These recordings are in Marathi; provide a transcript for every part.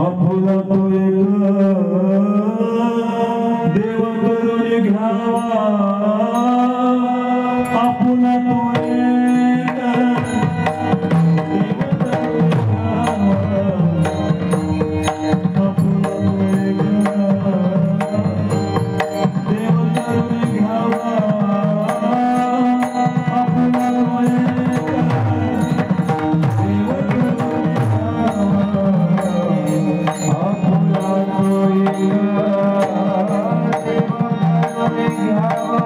आपुला तो एक देव करून घ्यावा आपुला तो एक देव करून घ्यावा आपुला तो एक देव करून घ्यावा आपुला तो एक देव करून घ्यावा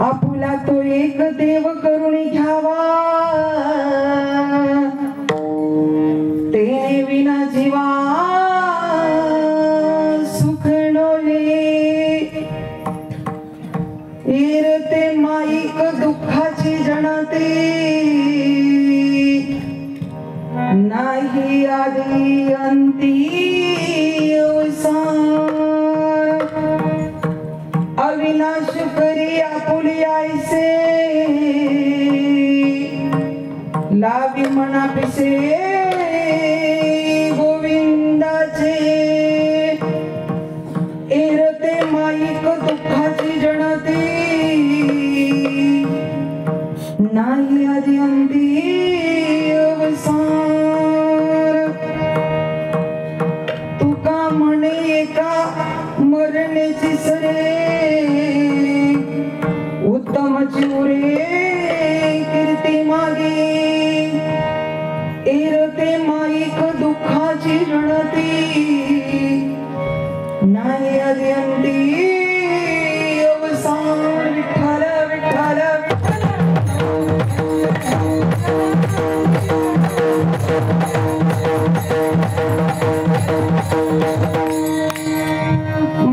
आपुला तो एक देव करून घ्यावा ते विना जीवा सुख नोले इरते माईक दुःखाची जणते नाही आदी अंती अविनाश करी आपुली आईसे लावी मना पिसे गोविंदाचे एरते माईक दुःखाची जणते नाही आदी अंती अवसान तुका म्हणे एका मरण्याची सरे उत्तम चिवरे कीर्ती मागे एरते माईक दुःखाची रणती नाही अद्यंती अवसान विठ्ठल विठ्ठल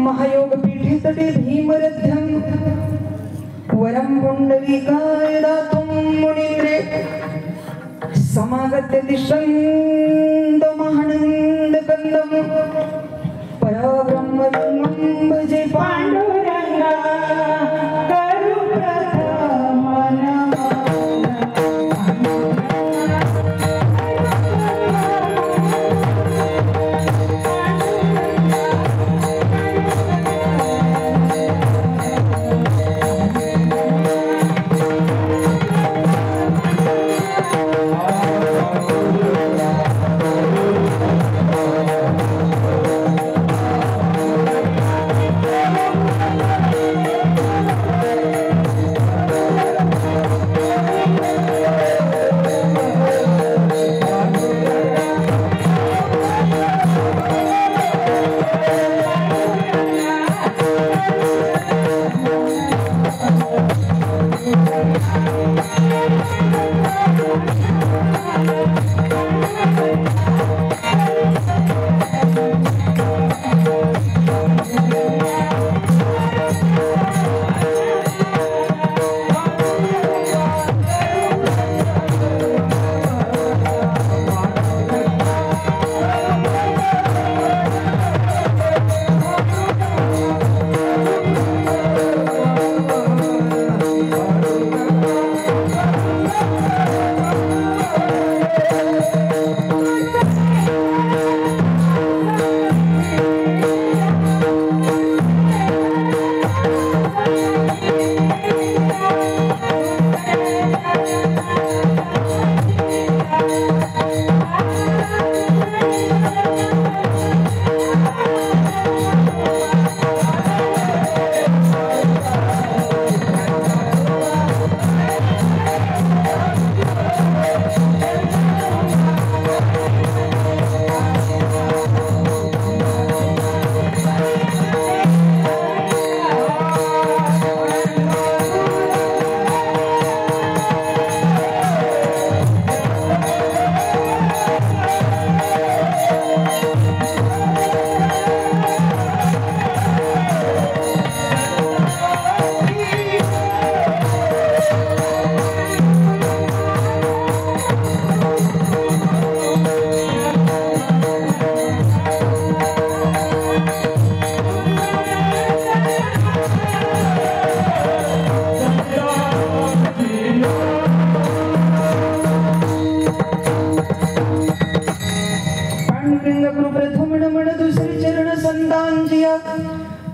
महायोग पीठी तटे भीमरथ्यम वरम पुंडलिकाय दातुं मुनीन्द्रे समागत्य तिष्ठन्त महानंद कंदम परब्रह्म भजे पांडुरंगा करू प्रथम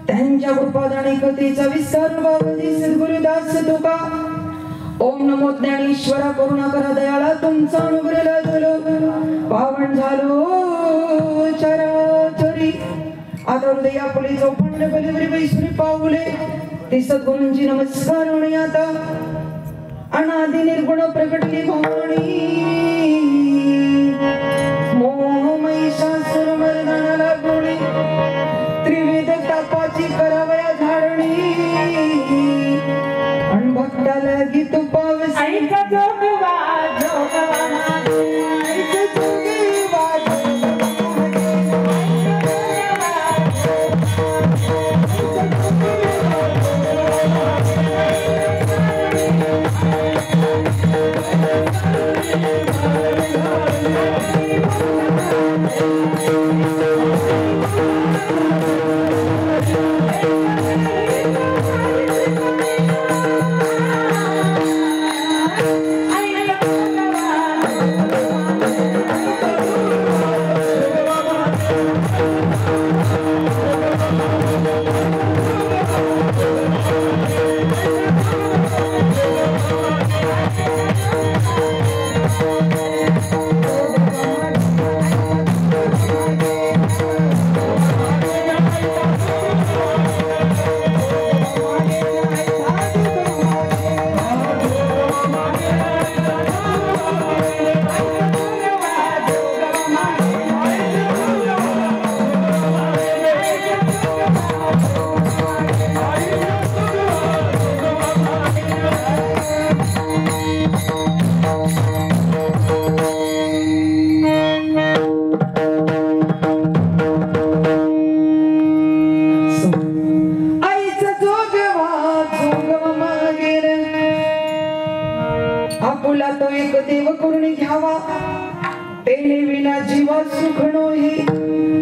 त्यांच्या कृपादाने कथेचा विस्तार बाबती सद्गुरुदास तुका ओम नमो ज्ञानेश्वरा करुणा करा दयाळा तुमचा अनुग्रह झालो पावन झालो चराचरी आता हृदया पुढे चौपन्न बलिवरी वैसुरी पाऊले ते सद्गुरूंची नमस्कार आणि आता अनादि निर्गुण प्रकटली भवानी मोह महिषासुर मर्दनाला गोळी त्रिविध तापाची करावया धारणी लागी तू पावस ऐका जोगवा जोगवा मागे ऐक जोगवा आपुला तो एक देव करून घ्यावा तेने विना जीवा सुख नोही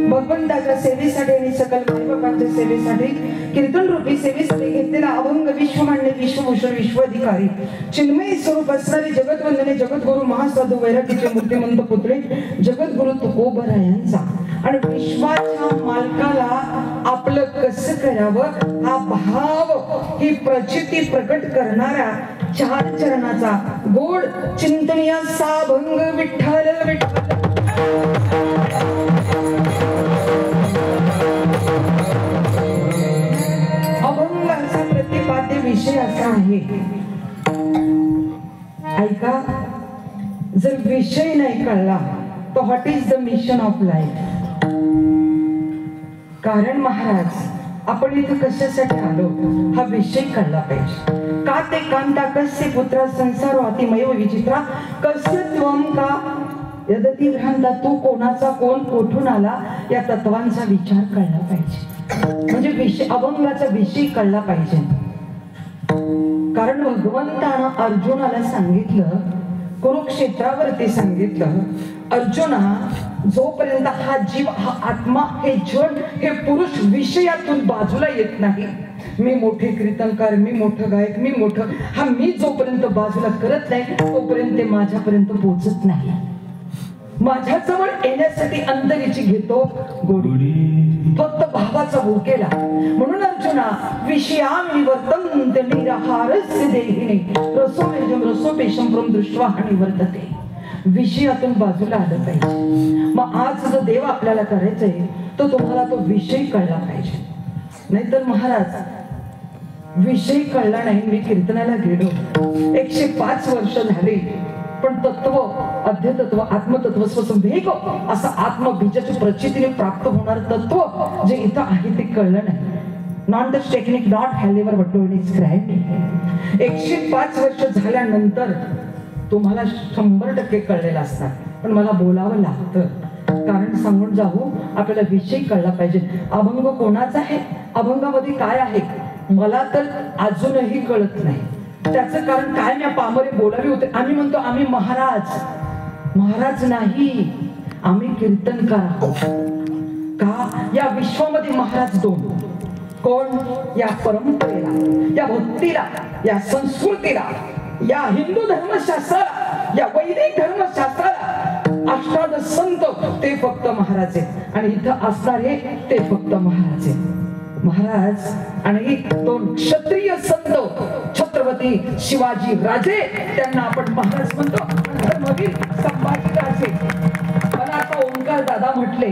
भगवंताच्या सेवेसाठी आणि सकल मायबापांच्या सेवेसाठी कीर्तन रूपी सेवेसाठी घेतलेला अभंग विश्वमान्य विश्वभूषण विश्वाधिकारी चिन्मय स्वरूप असणारे जगतवंदने जगद्गुरु महासाधू वैरागीचे मूर्तिमंत पुतळे जगद्गुरु तुकोबरायांचा आणि विश्वाच्या मालकाला आपलं कसं करावं हा भाव ही प्रचिती प्रकट करणारा चार चरणाचा गोड चिंतनीय साभंग विठ्ठल विठ्ठल अभंगाचा प्रतिपाद्य विषय असा आहे ऐका जर विषय नाही कळला तर what is the mission of life कारण महाराज आपण इथे कशासाठी आलो हा विषय कळला पाहिजे का ते कांता कस्य पुत्रा संसार अतिमैव विचित्रा कस्य त्वम का यदती भ्रांता तू कोणाचा कोण कोठून आला या तत्वांचा विचार कळला पाहिजे म्हणजे विषय अभंगाचा विषय कळला पाहिजे कारण भगवंतानं अर्जुनाला सांगितलं कुरुक्षेत्रावरती सांगितलं अर्जुना जोपर्यंत हा जीव हा आत्मा हे जड हे पुरुष विषयातून बाजूला येत नाही मी मोठे कीर्तनकार मी मोठं गायक मी मोठं हा मी जोपर्यंत बाजूला करत नाही तोपर्यंत ते माझ्यापर्यंत पोहोचत नाही माझ्याजवळ येण्यासाठी अंतरीची घेतो गोडी फक्त भावाचा भूकेला म्हणून अर्जुना विषयां वर्तन्ते निराहारस्य देहिने रसोमेजं रसोपेशं प्रम दृष्ट्वा निवर्तते विषयातून बाजूला आलं पाहिजे मग आज जो देव आपल्याला करायचंय तो तुम्हाला तो विषय कळला पाहिजे नाहीतर महाराज विषय कळला नाही मी कीर्तनाला गेलो 105 वर्ष झाली पण तत्व अध्यतत्व आत्मतत्व स्वसंवेग असं आत्मबीजाच्या प्रचितीने प्राप्त होणार तत्व जे इथं आहे ते कळलं नाही नॉट द टेक्निक नॉट हॅलेवर बट टू डिस्क्राइब 105 वर्ष झाल्यानंतर तुम्हाला 100% कळलेलं असणार पण मला बोलावं लागतं कारण सांगून जाऊ आपल्याला विषय कळला पाहिजे अभंग कोणाचा आहे अभंगामध्ये काय आहे मला तर अजूनही कळत नाही त्याचं कारण काय मी पामरे बोलावे होते आम्ही म्हणतो आम्ही महाराज नाही आम्ही कीर्तनकार आहोत का या विश्वामध्ये महाराज दोन कोण या परंपरेला या भक्तीला या संस्कृतीला या हिंदू धर्मशास्त्राला या वैदिक धर्मशास्त्राला अष्टादश संत ते फक्त महाराज आहेत आणि इथं असणारे ते फक्त महाराज आहेत महाराज आणि दोन क्षत्रिय संत छत्रपती शिवाजी राजे त्यांना आपण महाराज म्हणतो धर्मवीर संभाजी राजे मला आता ओंकार दादा म्हटले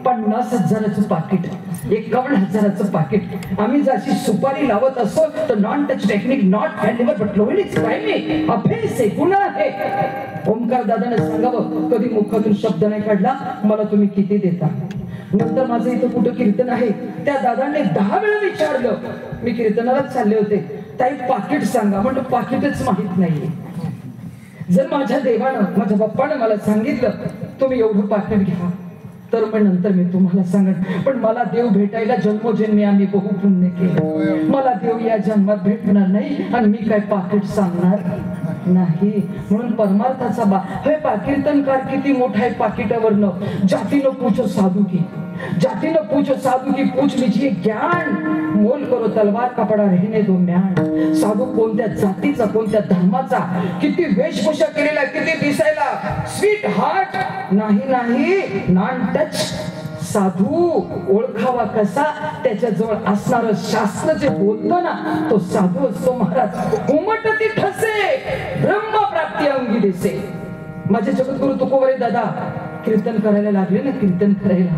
50,000चं पाकिट 51,000चं पाकिट आम्ही जशी सुपारी लावत असतो तर नॉन टच टेक्निक नॉट हँडलिव्हर बट लोईच टाइमी अभ्यास आहे गुन्हा आहे ओंकार दादाने सांगावं कधी मुखातून शब्द नाही काढला मला तुम्ही किती देता नंतर माझं इथं कुठं कीर्तन आहे त्या दादाने 10 वेळा विचारलं मी कीर्तनालाच चालले होते ताई पाकिट सांगा. म्हणतो पाकिटच माहित नाहीये. जर माझ्या देवानं माझ्या बाप्पानं मला सांगितलं तुम्ही एवढं पाकिट घ्या तर मग नंतर मी तुम्हाला सांगेन. पण मला देव भेटायला जन्मोजन्मी आम्ही बहु पुण्य केलं. मला देव या जन्मात भेटणार नाही आणि मी काय पाकिट सांगणार नाही. म्हणून परमार्थाचा हे कीर्तनकार किती मोठा आहे. पाकिटावरनं जातीनं पूछो साधू की, जातीनं पूछो साधू की पूछ लीजिए ज्ञान, मोल करो तलवार कपडा रहने दो म्यान. साधू कोणत्या जातीचा कोणत्या धर्माचा, किती वेशभूषा केलेला, किती दिसायला स्वीट हार्ट, नाही नॉन टच. साधू ओळखावा कसा, त्याच्याजवळ असणार शास्त्र जे बोलतो ना तो साधू असतो. महाराज उमटती ठसे ब्रह्म प्राप्ती अंगी दिसे. माझे जगद्गुरु तुकोबरे दादा कीर्तन करायला लागले ना, कीर्तन करायला,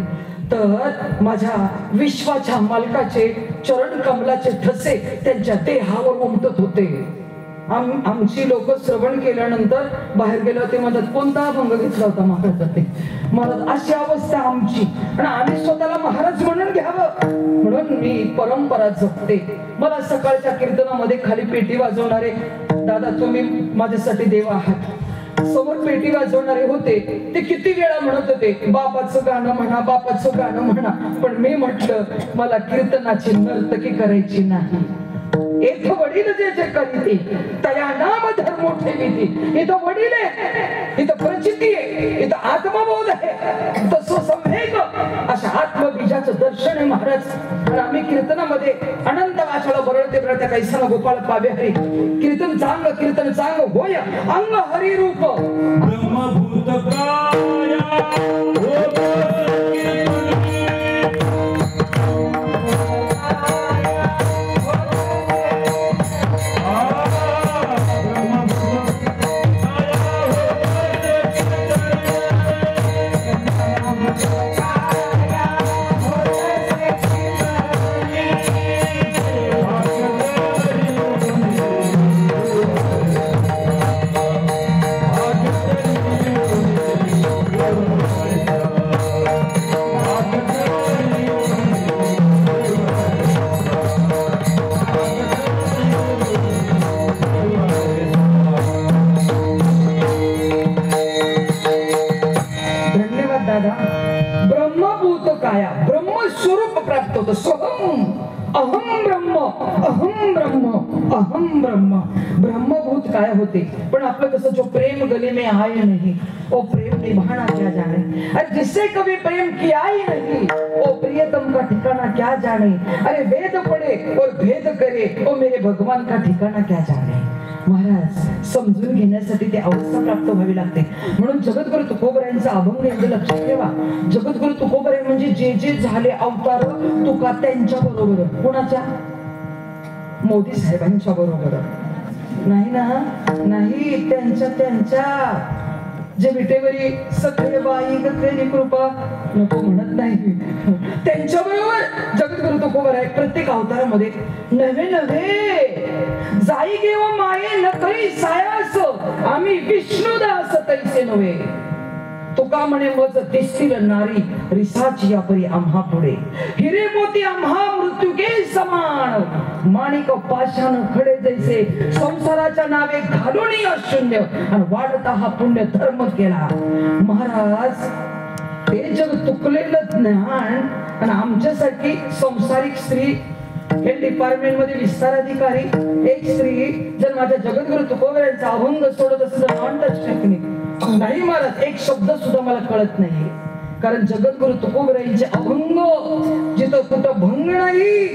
तर माझ्या विश्वाच्या मालकाचे चरण कमलाचे ठसे त्यांच्या देहावर उमटत होते. आमची लोक श्रवण केल्यानंतर बाहेर गेले होते. म्हणतात कोणता अभंग घेतला होता महाराजांनी. मला अशी अवस्था आमची आणि आम्ही स्वतःला महाराज म्हणून घ्यावं म्हणून मी परंपरा जपते. मला सकाळच्या कीर्तनामध्ये खाली पेटी वाजवणारे दादा तुम्ही माझ्यासाठी देव आहात. समोर पेटी वाजवणारे होते ते किती वेळा म्हणत होते बापाचं गाणं म्हणा, बापाचं गाणं म्हणा. पण मी म्हटलं मला कीर्तनाची नर्तकी करायची नाही. एक वडील जे जे करीते तया नाम धर्म ठेवीती. इथं वडील आहे, इथं प्रचिती आहे, इथं आत्मबोध आहे, इथं सुसंवेग अशा आत्मबीजाचं दर्शन आहे महाराज. आणि आम्ही कीर्तनामध्ये अनंत वाचाला बरळते बरळते कैसा गोपाळ पावे हरी. कीर्तन चांग होय अंग हरी रूप ब्रह्मभूत काया ब्रह्मस्वरूप प्राप्त होतं. सोहम अहम ब्रह्म अहम ब्रह्म अहम ब्रह्म. ब्रह्मभूत काय होते. पण आपलं कसं जो प्रेम गले में आए नहीं ओ प्रेम निभाना क्या जाने. अरे जिससे कभी प्रेम किया ही नहीं ओ प्रियतम का ठिकाना क्या जाने. अरे वेद पढ़े और भेद करे ओ मेरे भगवान का ठिकाना क्या जाने. महाराज समजून घेण्यासाठी ते अवस्था प्राप्त व्हावी लागते. म्हणून जगद्गुरु तुकोबरायांचा अभंग यांचं लक्षात ठेवा. जगद्गुरु तुकोबराय म्हणजे जे जे झाले अवतार तुका त्यांच्या बरोबर. कोणाच्या? मोदी साहेबांच्या बरोबर नाही ना, नाही त्यांच्या जे विटेवरी सखय बाई गखरी कृपा नको म्हणत नाही त्यांच्या बरोबर जगद्गुरु तुकोबराय प्रत्येक अवतारामध्ये नवे जाई घेव माये न करी सायास आम्ही विष्णुदास तैसे नव्हे. तुका म्हणे मज दिसतील नारी रिसाची या परी आम्हा पुढे. हिरे मोती आम्हा मृत्युके समान माणिक पाषाण खडे जैसे संसाराच्या नावे घालून शून्य आणि वाढता हा पुण्य धर्म केला. महाराज ते जग तुकलेलं ज्ञान आणि आमच्यासाठी संसारिक स्त्री हे डिपार्टमेंट मध्ये विस्तार अधिकारी एक स्त्री जर माझ्या जगद्गुरु तुकोबरायांचा अभंग सोडत असेल तर नॉन टच टेक्निक नाही महाराज एक शब्द सुद्धा मला कळत नाही. कारण जगद्गुरु तुकोबरायांचे अभंग जिथं कुठं भंग नाही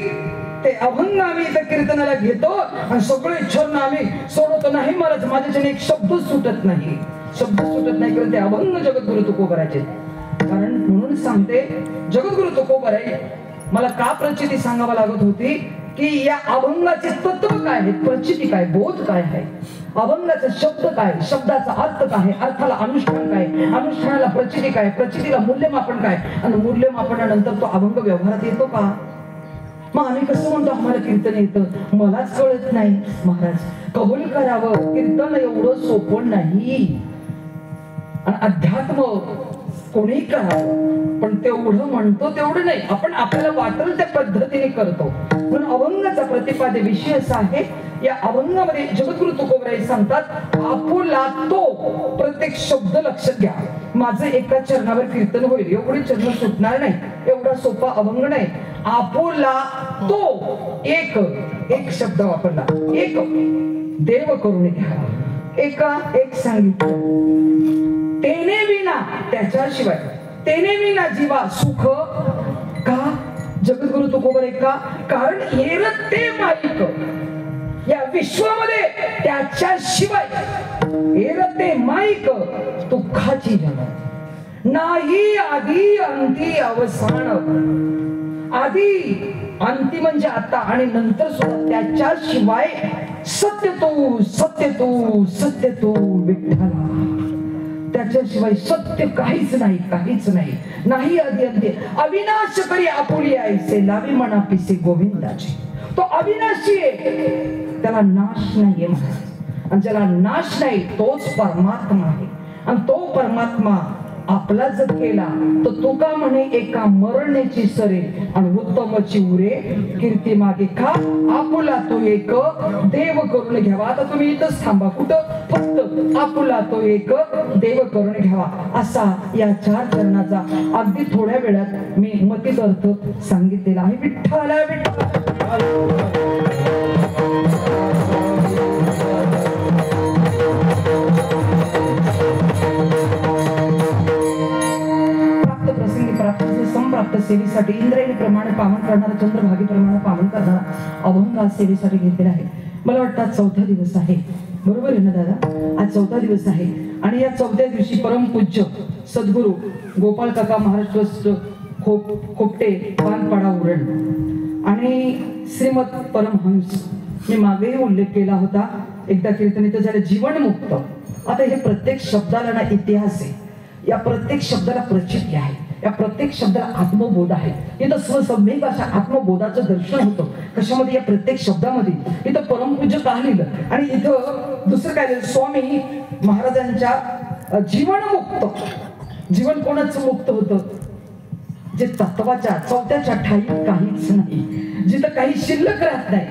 ते अभंग आम्ही इथं कीर्तनाला घेतो आणि सगळे छंद आम्ही सोडतो नाही महाराज. माझ्याच्याने एक शब्द सुटत नाही कारण ते अभंग जगद्गुरु तुकोबरायचे. कारण म्हणून सांगते जगद्गुरु तुकोबराय मला का प्रचिती सांगावं लागत होती की या अभंगाचे तत्व काय आहे, प्रचिती काय, बोध काय आहे, अभंगाचा शब्द काय, शब्दाचा अर्थ काय, अर्थाला अनुष्ठान काय, अनुष्ठानाला प्रचिती काय, प्रचितीला मूल्यमापन काय आणि मूल्यमापनानंतर तो अभंग व्यवहारात येतो का. मग आम्ही कसं म्हणतो आम्हाला कीर्तन येतं, मलाच कळत नाही. महाराज कबूल करावं कीर्तन एवढं सोपं नाही. आणि अध्यात्म कोणी करावं, पण तेवढं म्हणतो तेवढं नाही, आपण आपल्याला वाटेल त्या पद्धतीने करतो. म्हणून अभंगाचा प्रतिपाद्य विषय असा आहे. या अभंगामध्ये जगद्गुरु तुकोबराय सांगतात, आपुला तो. प्रत्येक शब्द लक्षात घ्या. माझं एका चरणावर कीर्तन होईल एवढे चरण सुटणार नाही, एवढा सोपा अभंग नाही. आपुला तो एक एक शब्द वापरला, एक देव करून घ्या. एक सांगितलं, तेने विना, त्याच्याशिवाय, तेने विना जीवा सुख का. जगद्गुरु तुकोबराय का, कारण येरते माईक, या विश्वामध्ये त्याच्याशिवाय येरते माईक दुःखाची जन नाही. आधी अंती अवसान, आधी अंती म्हणजे आता आणि नंतर सुद्धा त्याच्याशिवाय सत्य तू, सत्य तू, सत्य तू विठ्ठला. त्याच्याशिवाय सत्य काहीच नाही, काहीच नाही. नाही आधी अंती अविनाश करी आपुली ऐसे लावी म्हणा पिसे गोविंदाची. तो अविनाशी आहे, त्याला नाश नाहीये महाराज. आणि ज्याला नाश नाही तोच परमात्मा आहे. आणि तो परमात्मा आपला जर केला तर तुका म्हणे एका मरण्याची सरे आणि उत्तमची उरे कीर्ती मागे का. आपुला तो एक देव करून घ्यावा. आता तुम्ही इथंच थांबा, कुठं, फक्त आपुला तो एक देव करून घ्यावा, असा या 4 चरणाचा अगदी थोड्या वेळात मी मतीत अर्थ सांगितलेला आहे. विठ्ठला विठ्ठल. संप्राप्त सेवेसाठी इंद्रायणी प्रमाणे पावन करणारा, चंद्रभागी प्रमाणे पावन करणारा अभंग आज सेवेसाठी घेतलेला आहे. मला वाटतं आज 4था दिवस आहे, बरोबर आहे ना दादा. आज 4था दिवस आहे आणि या 4थ्या दिवशी परमपूज्य सद्गुरू गोपाळ काका महाराज ट्रस्ट खोपटे पानपाडा उरण आणि श्रीमद परमहंस, मी मागेही उल्लेख केला होता एकदा कीर्तनीत झाले जीवनमुक्त. आता हे प्रत्येक शब्दाला ना इतिहास आहे, या प्रत्येक शब्दाला प्रचिती आहे, या प्रत्येक शब्दाला आत्मबोध आहे. इथं स्वसंवेग अशा आत्मबोधाचं दर्शन होतं. कशामध्ये, या प्रत्येक शब्दामध्ये. इथं परमपूज्य का लिहिलं आणि इथं दुसरं काय लिहिलं, स्वामी महाराजांच्या जीवनमुक्त. जीवन कोणाचं मुक्त होतं, जे तत्वाच्या 4थ्या ठाई काहीच नाही, जिथं काही शिल्लक राहत नाही,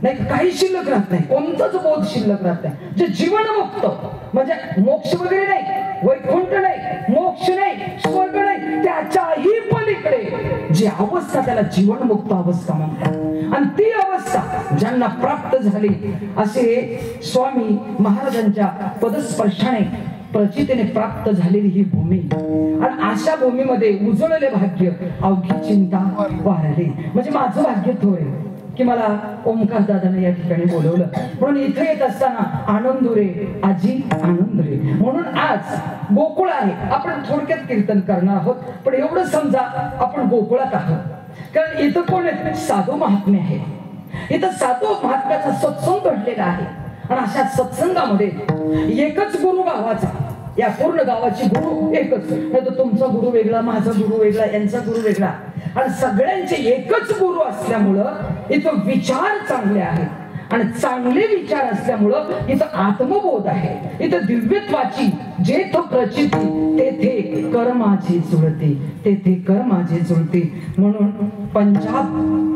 नाही काही शिल्लक राहत नाही, कोणताच बोध शिल्लक राहत नाही. जे जीवनमुक्त म्हणजे मोक्ष वगैरे नाही, वैकुंठ नाही, मोक्ष नाही, स्वर्ग नाही, त्याच्याही पलीकडे जी अवस्था त्याला जीवनमुक्त अवस्था म्हणतात. आणि ती अवस्था ज्यांना प्राप्त झाली असे स्वामी महाराजांच्या पदस्पर्शाने प्रचितीने प्राप्त झालेली ही भूमी. आणि अशा भूमीमध्ये उजळले भाग्य अवघी चिंता वारली. म्हणजे माझं भाग्य थोर की मला ओमकार दादाने या ठिकाणी बोलवलं. म्हणून इथे येत असताना आनंद रे आजी, आनंद रे. म्हणून आज गोकुळ आहे, आपण थोडक्यात कीर्तन करणार आहोत, पण एवढं समजा आपण गोकुळात आहोत. कारण इथं कोण आहे, साधू महात्मे आहे. इथं साधू महात्म्याचा सत्संग घडलेला आहे. आणि अशा सत्संगामध्ये एकच गुरु गावाचा, या पूर्ण गावाची गुरु एकच. नाही तर तुमचा गुरु वेगळा, माझा गुरु वेगळा, यांचा गुरु वेगळा. आणि सगळ्यांचे एकच गुरु असल्यामुळं इथं विचार चांगले आहेत. आणि चांगले विचार असल्यामुळं इथं आत्मबोध आहे. इथं दिव्यत्वाची जेथ प्रचिती तेथे कर माझे जुळते, तेथे कर माझे जुळते. म्हणून पंजाब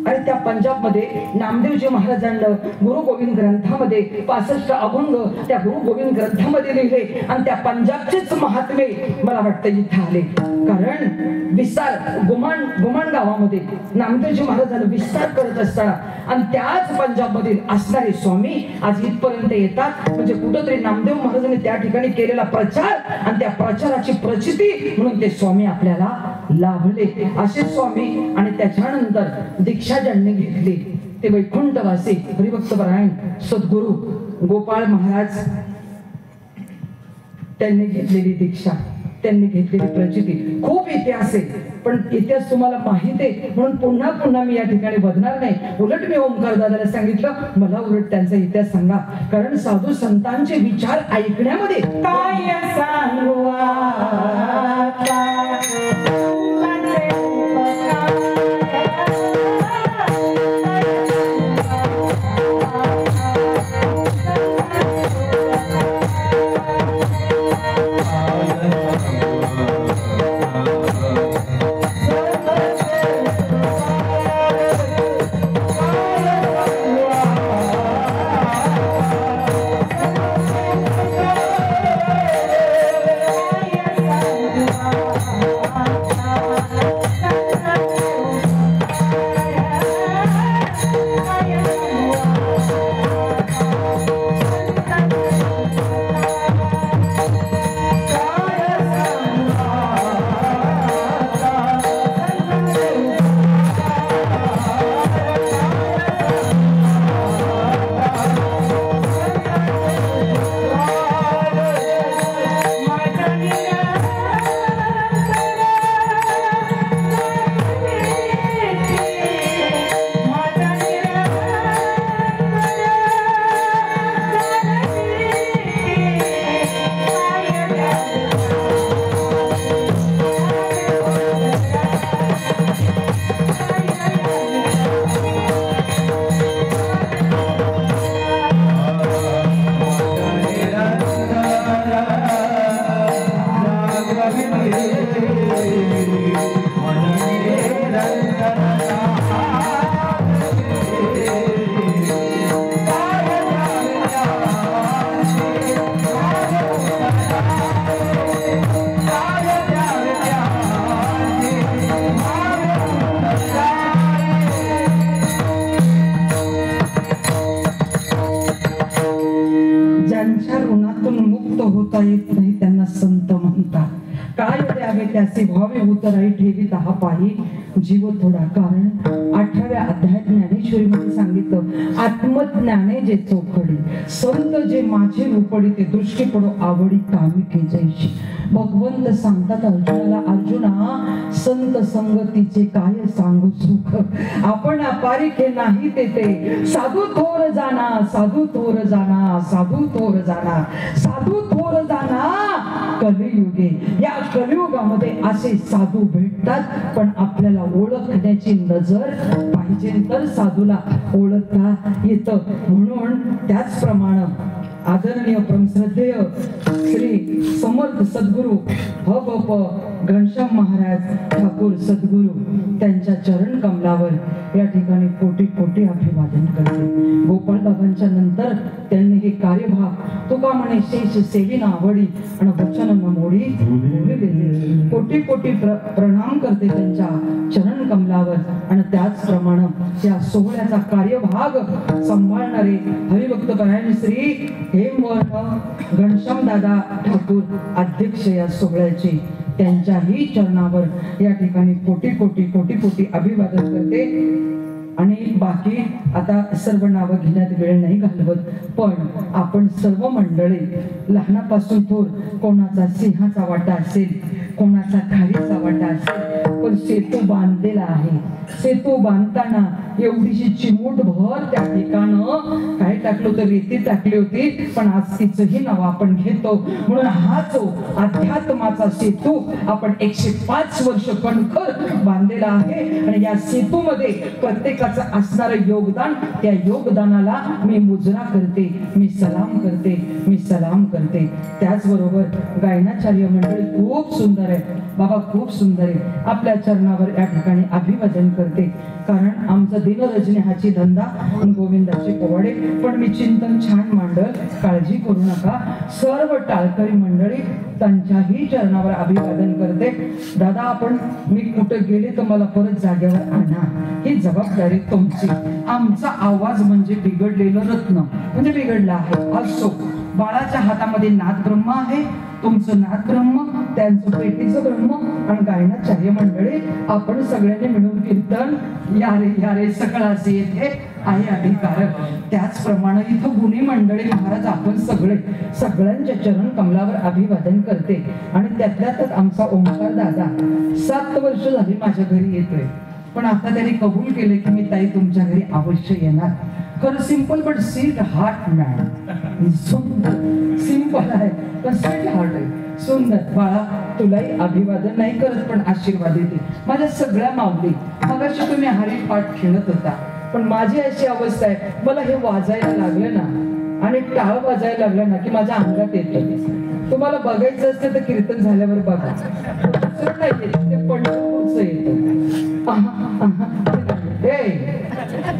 आणि त्या पंजाबमध्ये नामदेवजी महाराजांना गुरु गोविंद ग्रंथामध्ये 65 अभंग त्या गुरु गोविंद ग्रंथामध्ये लिहिले. आणि त्या पंजाबचेच महात्मे मला वाटतं इथं आले. कारण विस्तार गुमान गावामध्ये नामदेवजी महाराजांना विस्तार करत असताना आणि त्याच पंजाबमधील असणारे स्वामी आज इथपर्यंत येतात. म्हणजे कुठंतरी नामदेव महाराजांनी त्या ठिकाणी केलेला प्रचार आणि त्या प्रचाराची प्रचिती म्हणून ते स्वामी आपल्याला लाभले. असे स्वामी. आणि त्याच्यानंतर दीक्षा ज्यांनी घेतली ते वैकुंठवासी हरिभक्त परायण सद्गुरू गोपाळ महाराज, त्यांनी घेतलेली दीक्षा, त्यांनी घेतलेली प्रचिती. खूप इतिहास आहे, पण इतिहास तुम्हाला माहित आहे म्हणून पुन्हा पुन्हा मी या ठिकाणी बदलणार नाही. उलट मी ओमकार दादाला सांगितलं, मला उलट त्यांचा इतिहास सांगा. कारण साधू संतांचे विचार ऐकण्यामध्ये काय सांगू त्यांच्या ऋणातून मुक्त होता येत नाही त्यांना संत म्हणतात. काय द्यावे त्याचे व्हावे उतराई ठेवीत हा पायी जीव थोडा. कारण 18व्या अध्यायात ज्ञानेश्वरीमध्ये सांगितलं, आत्मज्ञाने जे चोखडी संत जे माझे रूपडी ते दृष्टी पडो आवडी कामी के जैशी. भगवंत सांगतात अर्जुनाला, अर्जुना संत संगतीचे काय सांगू सुख. आपण अपारिके नाही ते साधू थोर जाना साधू थोर जाना साधू थोर जाना साधू थोर जाना. कलियुगे या कलियुगामध्ये असे साधू भेटतात, पण आपल्याला ओळखण्याची नजर पाहिजे तर साधूला ओळखता येतं. म्हणून त्याचप्रमाणे आदरणीय परमश्रद्धेय श्री समर्थ सद्गुरु भ घनश्याम महाराज ठाकूर सद्गुरु त्यांच्या चरण कमलावर या ठिकाणी कोटी कोटी अभिवादन करते. गोपाळ बाबांच्या नंतर त्यांनी हे कार्यभाग तुका म्हणे शेष सेवी ना आवडी आणि वचन न मोडी कोटी कोटी प्रणाम करते त्यांच्या चरण कमलावर. आणि त्याचप्रमाणे या सोहळ्याचा कार्यभाग सांभाळणारे हरिभक्त परायण श्री हेमवर्ण घनश्याम दादा ठाकूर अध्यक्ष या सोहळ्याचे, त्यांच्याही चरणावर या ठिकाणी कोटी कोटी कोटी कोटी अभिवादन करते. आणि बाकी आता सर्व नावं घेण्यात वेळ नाही घालवत, पण आपण सर्व मंडळी लहानापासून थोर, कोणाचा सिंहाचा वाटा असेल, कोणाचा खारीचा वाटा असेल, पण सेतू बांधलेला आहे. सेतू बांधताना एवढीशी चिमूट भर त्या ठिकाणं काय टाकलं होतं, रेती टाकली होती, पण आज तिचंही नाव आपण घेतो. म्हणून हा जो अध्यात्माचा सेतू आपण 105 वर्ष कणखर बांधलेला आहे. आणि या सेतूमध्ये प्रत्येकाचं असणारं योगदान, त्या योगदानाला मी मुजरा करते, मी सलाम करते, मी सलाम करते. त्याचबरोबर गायनाचार्य मंडळी खूप सुंदर आहे बाबा, खूप सुंदर आहे. आपल्या चरणावर या ठिकाणी अभिवादन करते. कारण आमचा दिनरजनी हाची धंदा गोविंदाचे पोवाडे, पण मी चिंतन छान मांडल, काळजी करू नका. सर्व टाळकरी मंडळी त्यांच्याही चरणावर अभिवादन करते. दादा आपण मी कुठे गेले तर मला परत जागेवर आणा, ही जबाबदारी तुमची. आमचा आवाज म्हणजे बिघडलेलं रत्न, म्हणजे बिघडला आहे असो. बाळाच्या हातामध्ये नाद ब्रह्म आहे, तुमचं नाद ब्रह्म, त्यांचं पेटीचं ब्रह्म. आणि गायनाचार्य मंडळी आपण सगळ्यांनी मिळून कीर्तन यारे यारे सकळाचे येथे आहे अधिकार. त्याचप्रमाणे इथं गुणी मंडळी महाराज आपण सगळे सगळ्यांच्या चरण कमलावर अभिवादन करते. आणि त्यातल्या त्यात आमचा ओंकार दादा 7 वर्ष झाली माझ्या घरी येतोय, पण आता त्यांनी कबूल केले की मी ताई तुमच्या घरी अवश्य येणार. खरं simple but sweet heart man, simple आहे पण स्वीट हार्ट आहे. सुंदर बाळा, तुलाही अभिवादन नाही करत पण आशीर्वाद देते. माझ्या सगळ्या माऊली मगाशी तुम्ही हरिपाठ खेळत होता, पण माझी अशी अवस्था आहे, मला हे वाजायला लागलं ना आणि टाळ वाजायला लागलं ना की माझ्या अंगात येतं. तुम्हाला बघायचं असतं तर कीर्तन झाल्यावर बघा, नाही ते पंढरपूरचं येतं.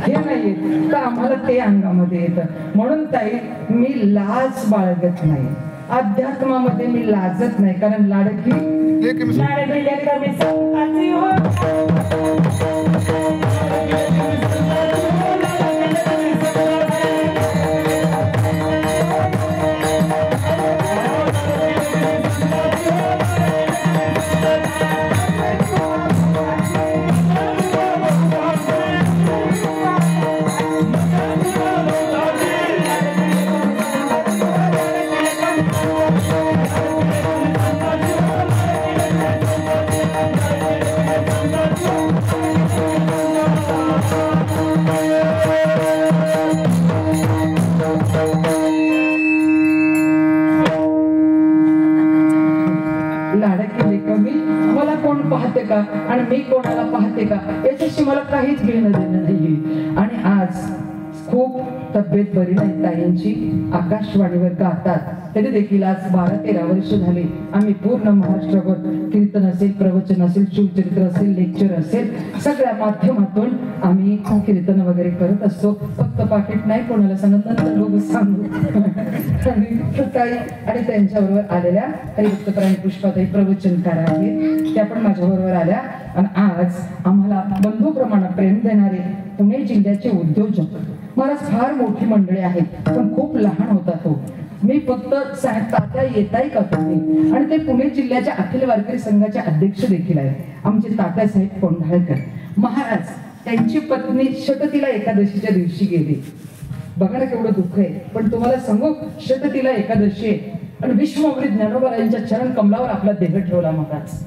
हे नाही येत तर आम्हाला ते अंगामध्ये येतं. म्हणून ताई मी लाज बाळगत नाही, अध्यात्मामध्ये मी लाजत नाही. कारण लाडकी कमी संताची हो. का आणि मी कोणाला पाहते का याच्याशी मला काहीच घेणं देणं नाहीये. आणि आज खूप तब्येत बरी नाही ताईंची, आकाशवाणीवर गातात तरी देखील आज 12-13 वर्ष झाले आम्ही पूर्ण महाराष्ट्रावर कीर्तन असेल, प्रवचन असेल, शिवचरित्र असेल, लेक्चर असेल, सगळ्या माध्यमातून आम्ही कीर्तन वगैरे करत असतो. फक्त पाकिट नाही कोणाला सांगत, नंतर लोक सांगू. आणि त्यांच्याबरोबर आलेल्या हरिभक्तपरायण पुष्पाताई प्रवचनकार आहेत, त्या पण माझ्याबरोबर आल्या. आणि आज आम्हाला बंधूप्रमाणे प्रेम देणारे पुणे जिल्ह्याचे उद्योजक महाराज, फार मोठी मंडळी आहेत पण खूप लहान होता तो. मी फक्त तात्या येताय का तुम्ही? आणि ते पुणे जिल्ह्याच्या अखिल वारकरी संघाचे अध्यक्ष देखील आहेत आमचे तात्यासाहेब कोंढाळकर महाराज. त्यांची पत्नी षटतीला एकादशीच्या दिवशी गेली. बघा ना केवढं दुःख आहे. पण तुम्हाला सांगू, षटतीला एकादशी आहे आणि विश्वमाऊली ज्ञानोबरायांच्या चरण कमलावर आपला देह ठेवला महाराज.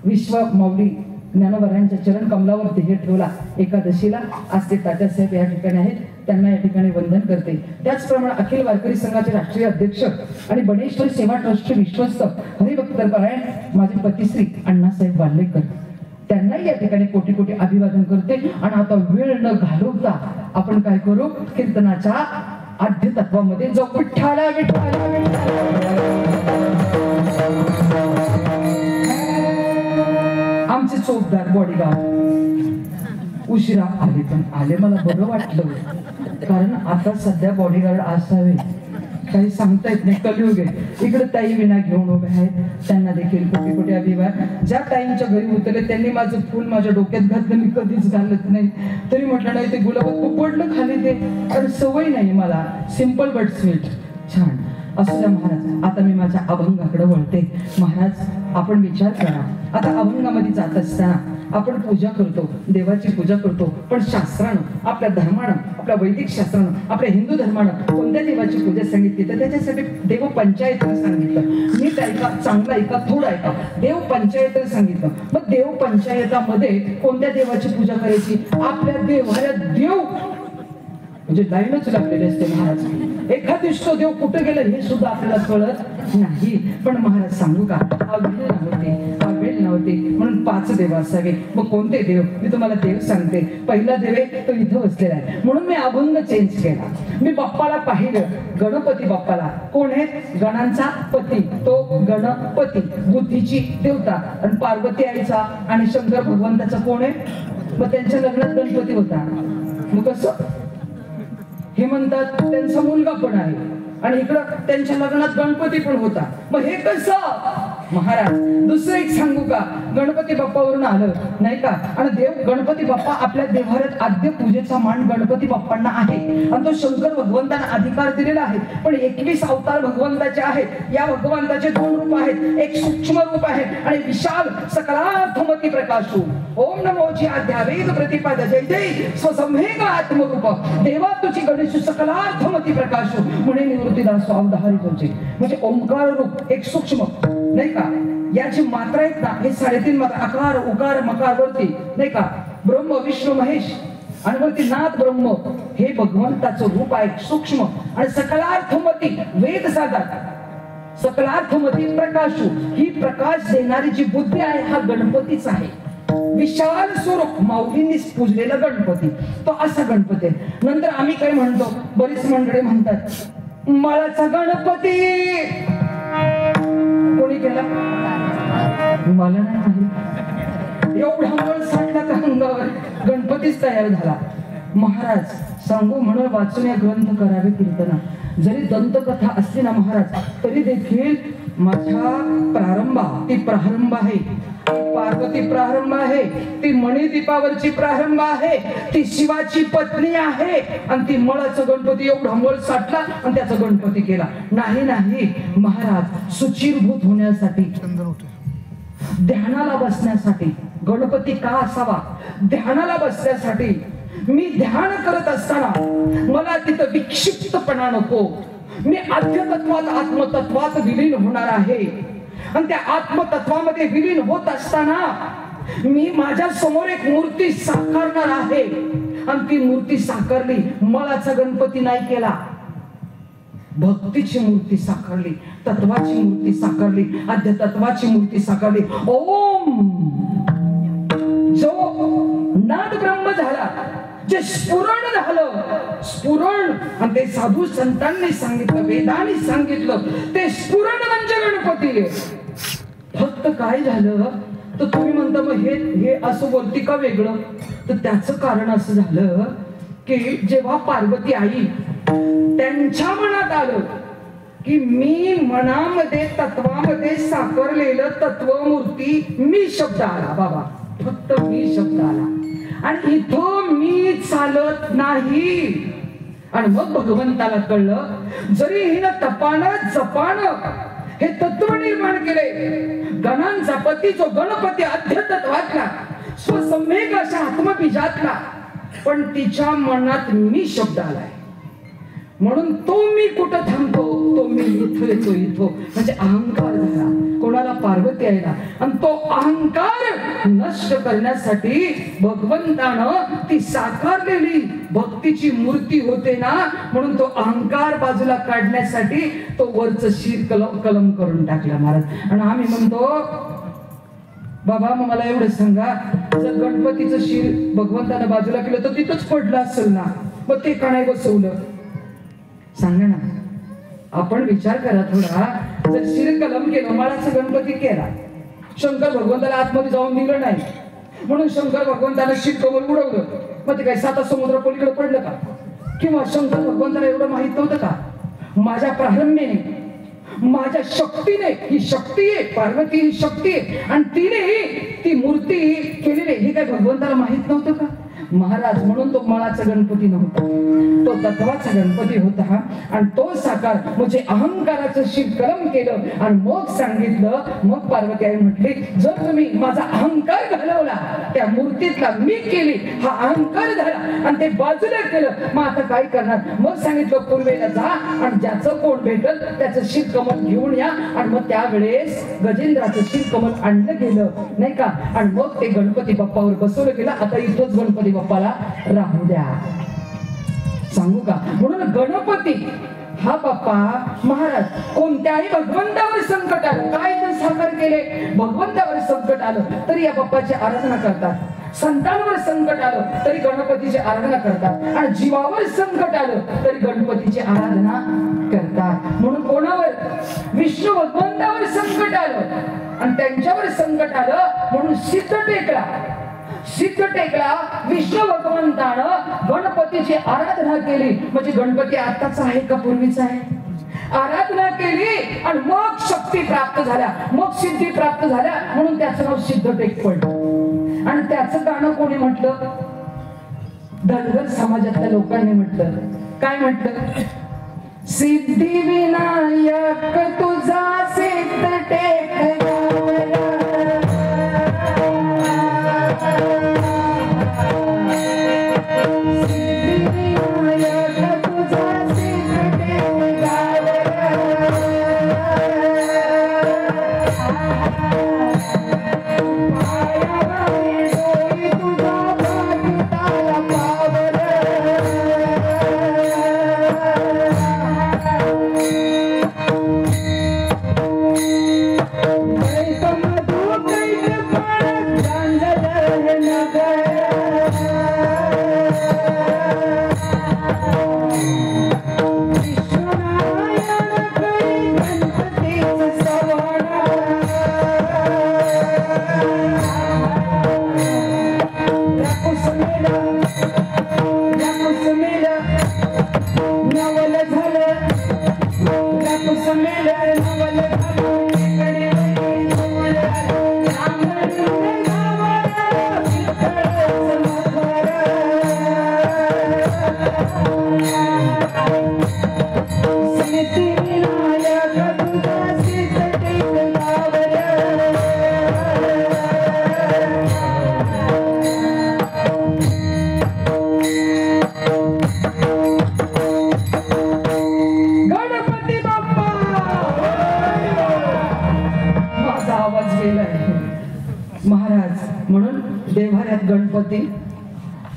विश्वमाऊली ज्ञानोबरायांच्या चरण कमलावर देह ठेवला एकादशीला. आज ते तात्यासाहेब या ठिकाणी आहेत, त्यांना या ठिकाणी वंदन करते. त्याचप्रमाणे अखिल वारकरी संघाचे राष्ट्रीय अध्यक्ष आणि बनेश्वर सेवा ट्रस्टचे विश्वस्त हरिभक्तपरायण माझे पतिश्री अण्णासाहेब वाल्लेकर, त्यांनाही या ठिकाणी कोटी कोटी अभिवादन करते. आणि आता वेळ न घालवता आपण काय करू, कीर्तनाच्या आद्य तत्वामध्ये जाऊ. विठ्ठला विठ्ठला आमचे चोपदार बॉडीगार्ड उशिरा आले, पण आले मला बरं वाटलं. कारण आता सध्या बॉडीगार्ड असावे काही सांगता येत नाही, कलियुग आहे. इकडे ताई विना घेऊन उभे आहेत, त्यांना देखील कोटी कोटी अभिवादन. ज्या ताईंच्या घरी उतरले त्यांनी माझं फुल माझ्या डोक्यात घातलं, मी कधीच घालत नाही. तरी म्हटलं नाही ते गुलाबात पडलं खाली ते, कारण सवय नाही मला. सिंपल बट स्वीट, छान असू द्या महाराज. आता मी माझ्या अभंगाकडे वळते. महाराज आपण विचार करा, आता अभंगामध्ये जात असताना आपण पूजा करतो, देवाची पूजा करतो, पण शास्त्रानं आपल्या धर्मानं, आपल्या वैदिक शास्त्रानं, आपल्या हिंदू धर्मानं कोणत्या देवाची पूजा सांगितली तर त्याच्यासाठी देव पंचायतनं सांगितलं. नीट ऐका, चांगलं ऐका, थोडं ऐका. देव पंचायतनं सांगितलं. मग देव पंचायतामध्ये कोणत्या देवाची पूजा करायची? आपल्या देवाला देव म्हणजे लाईनच लागलेले असते महाराज. एखाद दिवशी देव कुठे गेला हे सुद्धा आपल्याला कळत नाही. पण महाराज सांगू का, हा वेळ नव्हते म्हणून 5 देव असावे. मग कोणते देव? मी तुम्हाला देव सांगते. पहिला देव आहे तो इथं बसलेला आहे, म्हणून मी अभंग चेंज केला. मी बाप्पाला पाहिलं, गणपती बाप्पाला. कोण आहे? गणांचा पती, तो गणपती बुद्धीची देवता. आणि पार्वती आईचा आणि शंकर भगवंताचा कोण आहे? मग त्यांच्या लग्नात गणपती होता. मग कसं हे म्हणतात त्यांचा मुलगा पण आहे आणि इकडं त्यांच्या लग्नात गणपती पण होता. मग हे कसं महाराज? दुसरं एक सांगू का, गणपती बाप्पावरून आलं नाही का. आणि देव गणपती बाप्पा आपल्या देवाऱ्यात आद्य पूजेचा मान गणपती बाप्पांना आहे आणि तो शंकर भगवंतांना अधिकार दिलेला आहे. पण 21 अवतार भगवंताचे आहेत. या भगवंताचे 2 रूप आहेत, एक सूक्ष्म रूप आहे आणि विशाल सकलार्थमती प्रकाशू. ओम नमोची आध्यावेद प्रतिपाद जय जय स्वसंवेग आत्मरूप देवा तुझी गणेश सकलार्थमती प्रकाशू म्हणे निवृत्तीदास अवधारी तुझे. म्हणजे ओंकार रूप एक सूक्ष्म नाही का. याची मात्रा आहेत ना, हे 3.5 मात्रा, आकार उकार मकार वरती नाही का, ब्रह्म विष्णू महेश आणि वरती नाथ ब्रह्म, हे भगवंताचं रूप आहे सूक्ष्म. आणि सकलार्थमती वेद सागर, सकलार्थमती प्रकाशू, ही प्रकाश देणारी जी बुद्धी आहे हा गणपतीच आहे. विशाल स्वरूप माऊलींनी पूजलेला गणपती, तो असा गणपती. नंतर आम्ही काय म्हणतो, बरीच मंडळी म्हणतात मळाचा गणपती. कोणी केला? मला नाही माहित. एवढा मळ साठला का अंगावर, गणपतीच तयार झाला. महाराज सांगू म्हणून वाचून या ग्रंथ करावे कीर्तना. जरी दंतकथा असली ना महाराज, तरी देखील माझ्या प्रारंभा ती प्रारंभ आहे, पार्वती प्रारंभ आहे, ती मणिदीपावरची प्रारंभ आहे, ती शिवाची पत्नी आहे. आणि ती मळाचं गणपती एवढा मळ साठला आणि त्याचा गणपती केला. नाही महाराज, सुचिरभूत होण्यासाठी, ध्यानाला बसण्यासाठी गणपती का असावा? ध्यानाला बसण्यासाठी. मी ध्यान करत असताना मला तिथं विक्षिप्तपणा नको. मी आध्यात्वात आत्मतत्वात विलीन होणार आहे आणि त्या आत्मतत्वामध्ये विलीन होत असताना मी माझ्या समोर एक मूर्ती साकारणार आहे. आणि ती मूर्ती साकारली, मळाचा गणपती नाही केला, भक्तीची मूर्ती साकारली, तत्वाची मूर्ती साकारली, आध्यात्वाची मूर्ती साकारली. ओम जो नाद ब्रह्म झाला, जे स्फुरण झालं, स्फुरण. आणि ते साधू संतांनी सांगितलं, वेदांनी सांगितलं, ते स्फुरण म्हणजे गणपती. फक्त काय झालं तर तुम्ही म्हणता मग हे असं बोलती का वेगळं? तर त्याचं कारण असं झालं की जेव्हा पार्वती आई त्यांच्या मनात आलं की मी मनामध्ये तत्वामध्ये साकारलेलं तत्वमूर्ती, मी शब्द आला बाबा, फक्त मी शब्द आला. आणि इथं मी चालत नाही. आणि मग भगवंताला कळलं जरी हिनं तपानं जपानं हे तत्व निर्माण केले, गणांचा पती जो गणपती अध्यतत्वातला स्वसम्यक अशा आत्मबीजातला, पण तिच्या मनात मी शब्द आलाय म्हणून तो मी कुठं थांबतो, तो मी इथं येतो, इथं म्हणजे अहंकार झाला कोणाला पार्वती यायला, आणि तो अहंकार नष्ट करण्यासाठी भगवंतानं ती साकारलेली भक्तीची मूर्ती होते ना, म्हणून तो अहंकार बाजूला काढण्यासाठी तो वरच शीर कलम करून टाकला महाराज. आणि आम्ही म्हणतो बाबा मग मला एवढं सांगा, जर गणपतीचं शिर भगवंतानं बाजूला केलं तर तिथंच पडलं असेल ना, मग ते का नाही बसवलं सांगा ना. आपण विचार करा थोडा, जर शिर कलम केलं, माळाचा गणपती केला, शंकर भगवंताला आतमध्ये जाऊन दिलं नाही म्हणून शंकर भगवंताला शिर कमल उडवलं, मग ते काय साता समुद्र पलीकडे पडलं का? किंवा शंकर भगवंताला एवढं माहित नव्हतं का माझ्या प्रारंभेने माझ्या शक्तीने, ही शक्ती आहे पार्वती, ही शक्ती आहे आणि तिने ती मूर्ती केलेली, हे काय भगवंताला माहित नव्हतं का महाराज? म्हणून तो मळाचा गणपती नव्हता, तो तत्वाचा गणपती होता. आणि तो साकार म्हणजे अहंकाराचं शिरकलम केलं आणि मग सांगितलं, मग पार्वती आई म्हटली जर तुम्ही माझा अहंकार घालवला, त्या मूर्तीतला मी केली हा अहंकार झाला आणि ते बाजूला केलं, मग आता काय करणार? मग सांगितलं पूर्वेला जा आणि ज्याचं कोण भेटल त्याचं शिरकमल घेऊन या. आणि मग त्यावेळेस गजेंद्राचं शिरकमल आणलं गेलं नाही का, आणि मग ते गणपती बाप्पावर बसवलं गेलं. आता इथंच गणपती बाप्पाला राहू द्या सांगू का. म्हणून गणपती हा बाप्पा महाराज कोणत्याही भगवंतावर संकट आलं, काय तर साकार केले, भगवंतावर संकट आलं तरी या बाप्पाची आराधना करतात, संतांवर संकट आलं तरी गणपतीची आराधना करतात, आणि जीवावर संकट आलं तरी गणपतीची आराधना करतात. म्हणून कोणावर? विष्णू भगवंतावर संकट आलं आणि त्यांच्यावर संकट आलं म्हणून सिद्ध टेकला विष्णू भगवंतानं गणपतीची आराधना केली. म्हणजे गणपती आताचा आहे का पूर्वीचा आहे? आराधना केली आणि मग शक्ती प्राप्त झाल्या, मग सिद्धी प्राप्त झाल्या, म्हणून त्याचं नाव सिद्धटेक पडलं. आणि त्याचं गाणं कोणी म्हटलं? धनगर समाजातल्या लोकांनी म्हटलं. काय म्हटलं? सिद्धी विनायक तुझा सिद्धटेक गणपती,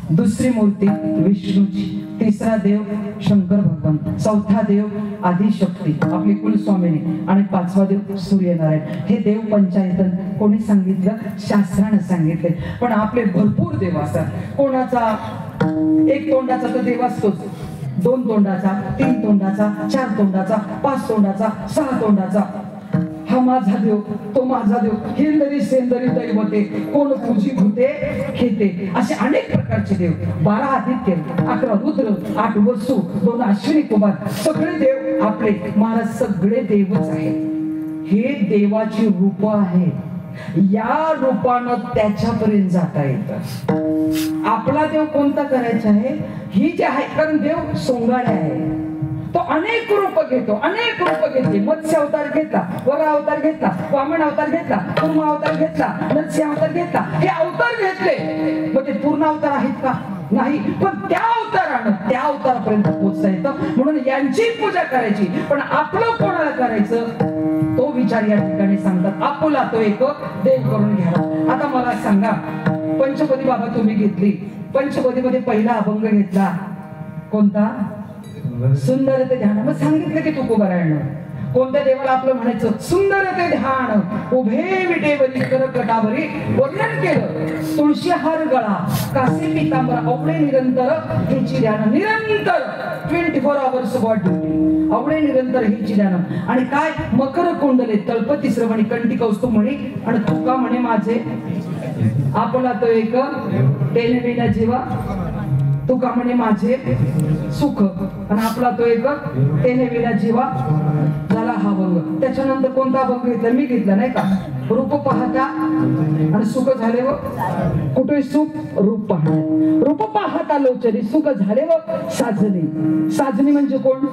दुसरी मूर्ती विष्णूची, तिसरा देव शंकर भगवान, चौथा देव आदिशक्ती आपली कुलस्वामिनी आणि पाचवा देव सूर्यनारायण. हे देव पंचायतन कोणी सांगितलं? शास्त्रानं सांगितले. पण आपले भरपूर देव असतात. कोणाचा एक तोंडाचा तर देव असतोच, दोन तोंडाचा, तीन तोंडाचा, चार तोंडाचा, पाच तोंडाचा, सहा तोंडाचा. हा माझा देव, तो माझा देव, हेंदरी सेंदरी दैवते, कोण पूजी भूते खेते, असे अनेक प्रकारचे देव. 12 आदित्य, 11 रुद्र, 8 वसू, 2 अश्विनी कुमार, सगळे देव आपले महाराज, सगळे देवच आहेत. हे देवाची रूप आहेत. या रूपानं त्याच्यापर्यंत जाता येतं. आपला देव कोणता करायचा आहे? ही जे आहे, कारण देव सोंगाड्या आहे, तो अनेक रूप घेतो, अनेक रूप घेतली. मत्स्य अवतार घेतला, वरा अवतार घेतला, वामन अवतार घेतला, पूर्ण अवतार घेतला, नरसिंह अवतार घेतला. हे अवतार घेतले, मग ते पूर्ण अवतार आहेत का? नाही. पण त्या अवतारानं त्या अवतारापर्यंत पोहोचता येतं. म्हणून यांची पूजा करायची, पण आपलं कोणाला करायचं तो विचार या ठिकाणी सांगतात. आपुला तो एक देव करून घ्यावा. आता मला सांगा, पंचपदी बाबा तुम्ही घेतली, पंचपदीमध्ये पहिला अभंग घेतला कोणता? सुंदर ते ध्यान. मग सांगितलं की तुकोबारायण कोणत्या देवाला आपलं म्हणायचं? सुंदर ते ध्यान उभे विटेवरी कर कटावरी वर्णन केलं. तुळशी हार गळा कासे पितांबर अवळे निरंतर हेची ध्यान. निरंतर 24 hours वॉट ड्युटी, अवळे निरंतर हेची ध्यान. आणि काय? मकर कुंडले तळपती श्रवणी कंठी कौस्तुभ म्हणी आणि तुका म्हणे माझे आपला तो एक तेने विना जीवा तुका म्हणे माझे सुख. आणि आपला तो एक तेने विना जीवा झाला हा भंग. त्याच्यानंतर कोणता भंग घेतला? मी घेतला नाही का? रूप पाहता आणि सुख झाले व कुठे सुख? रूप पाहता. रूप पाहता लोचनी सुख झाले व साजनी. साजनी म्हणजे कोण?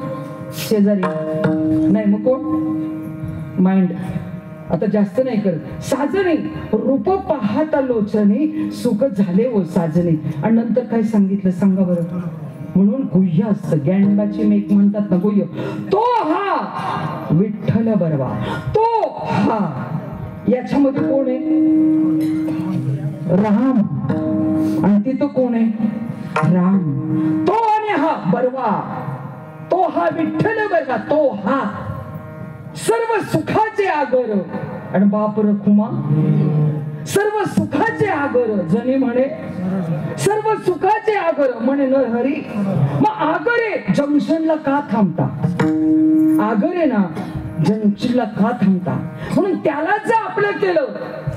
शेजारी नाही, मग कोण? माइंड. आता जास्त नाही करत. साजनी रूप पाहता लोचनी सुख झाले व साजनी. आणि नंतर काय सांगितलं सांगा बरं? म्हणून गुह्य असतं, गॅंडाची मेक म्हणतात ना, गुह्य. तो हा विठ्ठल बरवा, तो हा. याच्यामध्ये कोण आहे? राम. आणि तिथं कोण आहे? राम. तो आणि हा बरवा, तो हा विठ्ठल बरवा, तो हा सर्व सुखाचे आगर. आणि बाप रखुमा सर्व सुखाचे आगर जनी म्हणे, सर्व सुखाचे आगर म्हणे न हरी. मग आगरे जंक्शनला का थांबता? आगरे ना जंक्शनला का थांबता? म्हणून त्याला जर आपलं केलं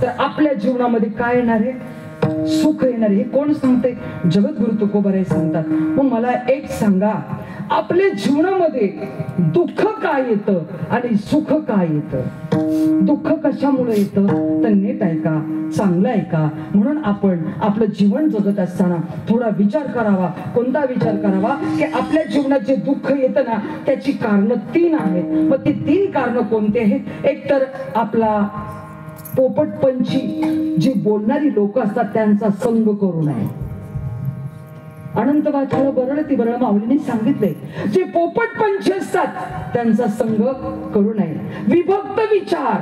तर आपल्या जीवनामध्ये काय येणार आहे? सुख येणार. हे कोण सांगते? जगद्गुरु तुकोबाराय सांगतात. मग मला एक सांगा, आपल्या जीवनामध्ये दुःख काय येतं आणि सुख काय येतं? दुःख कशामुळे येतं? तर नीट ऐका, चांगलं ऐका. म्हणून आपण आपलं जीवन जगत असताना थोडा विचार करावा. कोणता विचार करावा? की आपल्या जीवनात जे दुःख येतं ना, त्याची कारणं 3 आहेत. मग ती 3 कारणं कोणती आहेत? एक तर आपला पोपटपंची जी बोलणारी लोक असतात त्यांचा संग करू नये. अनंत वाचाला बरळ ती बरळ माऊलीने सांगितले, जे पोपटपंची असतात त्यांचा संग करू नये. विभक्त विचार,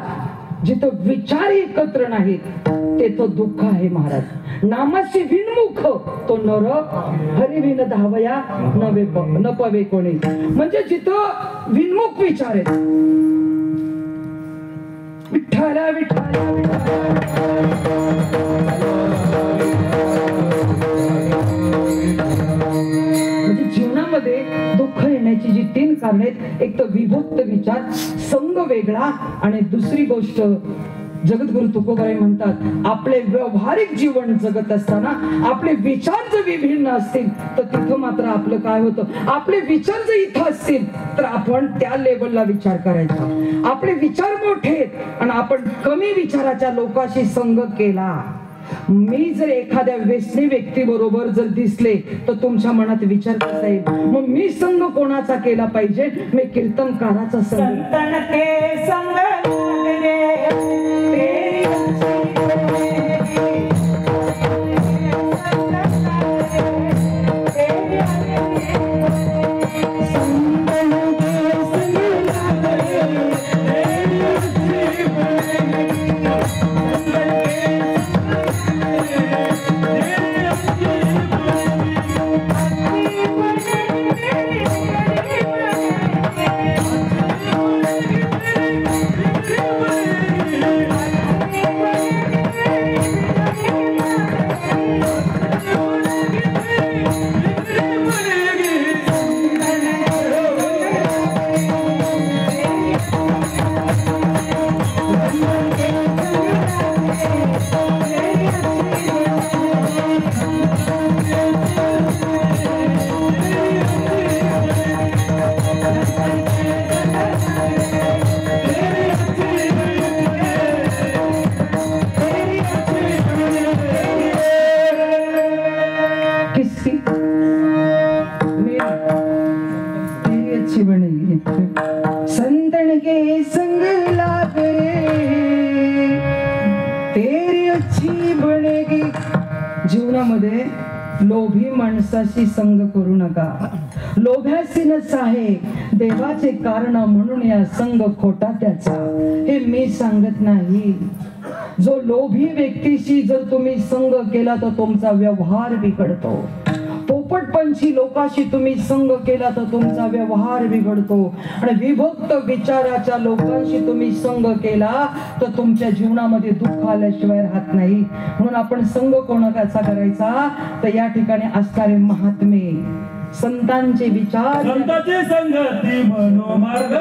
जिथं विचार एकत्र नाहीत तेथं दुःख आहे महाराज. नामाशी विनमुख तो नर हरिविन धावया न पवे कोणी. म्हणजे जिथं विनमुख विचार आहेत, विठ्ठला विठ्ठला म्हणजे जीवनामध्ये दुःख येण्याची जी 3 कारण आहेत, एक तर विभक्त विचार, संग वेगळा, आणि दुसरी गोष्ट जगद्गुरु तुकोबाराय म्हणतात, आपले व्यवहारिक जीवन जगत असताना आपले विचार जर विभिन्न असतील तर तिथं मात्र आपलं काय होतं? आपले विचार जर इथं असतील तर आपण त्या लेवलला विचार करायचा. आपले विचार मोठे आहेत आणि आपण कमी विचाराच्या लोकांशी संग केला. मी जर एखाद्या व्यसनी व्यक्ती बरोबर जर दिसले तर तुमच्या मनात विचार कसा येईल? मग मी संग कोणाचा केला पाहिजे? मी कीर्तनकाराचा संग. आहे, लोभी माणसाशी संग करू नका. लोभ्यासी नच आहे देवाचे कारण, म्हणून या संग खोटा त्याचा. हे मी सांगत नाही. जो लोभी व्यक्तीशी जर तुम्ही संग केला तर तुमचा व्यवहार बिघडतो. पोपटपंछी लोकांशी तुम्ही संग केला तर तुमचा व्यवहार बिघडतो. आणि विभक्त विचाराच्या लोकांशी तुम्ही संग केला तर तुमच्या जीवनामध्ये दुःख आल्याशिवाय राहत नाही. म्हणून आपण संग कोणाचा करायचा तर या ठिकाणी असणारे महात्मे, संतांचे विचार, संतांची संगती मनोमार्ग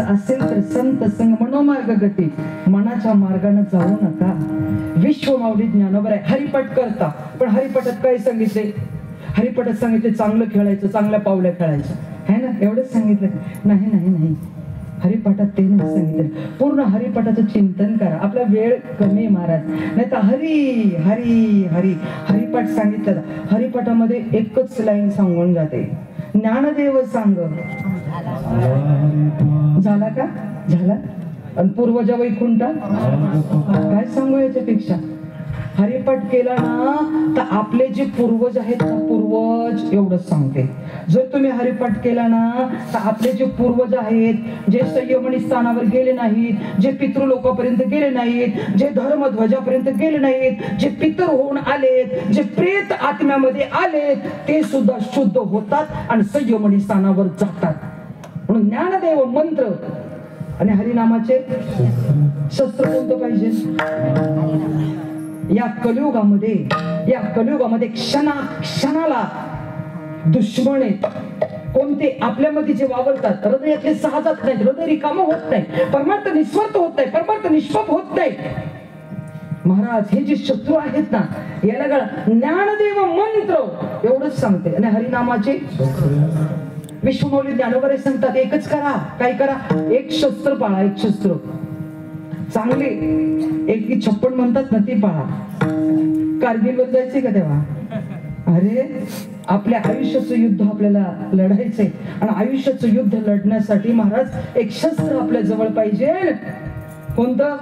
असेल तर संत संग मनोमार्ग गती, मनाच्या मार्गाने जाऊ नका. विश्वमाऊली ज्ञानोबर आहे. हरिपट करता, पण हरिपटात काय सांगितले? हरिपटात सांगितले चांगलं खेळायचं, चांगल्या पावल्या खेळायचं, है ना? एवढंच सांगितलं? नाही नाही नाही, हरिपाठात ते नाही सांगितलं. पूर्ण हरिपाठाचं चिंतन करा. आपला वेळ कमी महाराज, नाही तर हरी हरी हरी हरिपाठ सांगितलं. हरिपाठामध्ये एकच लाईन सांगून जाते, ज्ञानदेव सांग. झाला का? झाला. आणि पूर्वजा वैकुंठा काय सांगू याच्यापेक्षा? हरिपाठ केला ना तर आपले जे पूर्वज आहेत ना, पूर्वज एवढंच सांगते. जर तुम्ही हरिपाठ केला ना तर आपले जे पूर्वज आहेत, जे संयमनी स्थानावर गेले नाहीत, जे पितृलोकापर्यंत गेले नाहीत, जे धर्मध्वजापर्यंत गेले नाहीत, जे पितर होऊन आलेत, जे प्रेत आत्म्यामध्ये आलेत, ते सुद्धा शुद्ध होतात आणि संयमनी स्थानावर जातात. म्हणून ज्ञानदेव मंत्र आणि हरिनामाचे शस्त्र कोणतं पाहिजे? या कलियुगामध्ये क्षणाला दुश्मन आहेत. कोणते? आपल्यामध्ये जे वावरतात, हृदयातले सहजात नाही, हृदय रिकाम होत नाही, परमार्थ निस्वार्थ होत नाही, परमार्थ निष्पाप होत नाही. महाराज हे जे शत्रू आहेत ना, याला ज्ञानदेव मंत्र एवढंच सांगते. आणि हरिनामाचे विश्वमौली ज्ञानोबरे सांगतात एकच करा. काय करा? एक शस्त्र पाळा, एक शस्त्र चांगले. एक 56 म्हणतात ना, ते पाळा. कारगिलवर जायचे का तेव्हा? अरे आपल्या आयुष्याचं युद्ध आपल्याला लढायचंय. आणि आयुष्याचं युद्ध लढण्यासाठी महाराज एक शस्त्र आपल्या जवळ पाहिजे. कोणतं?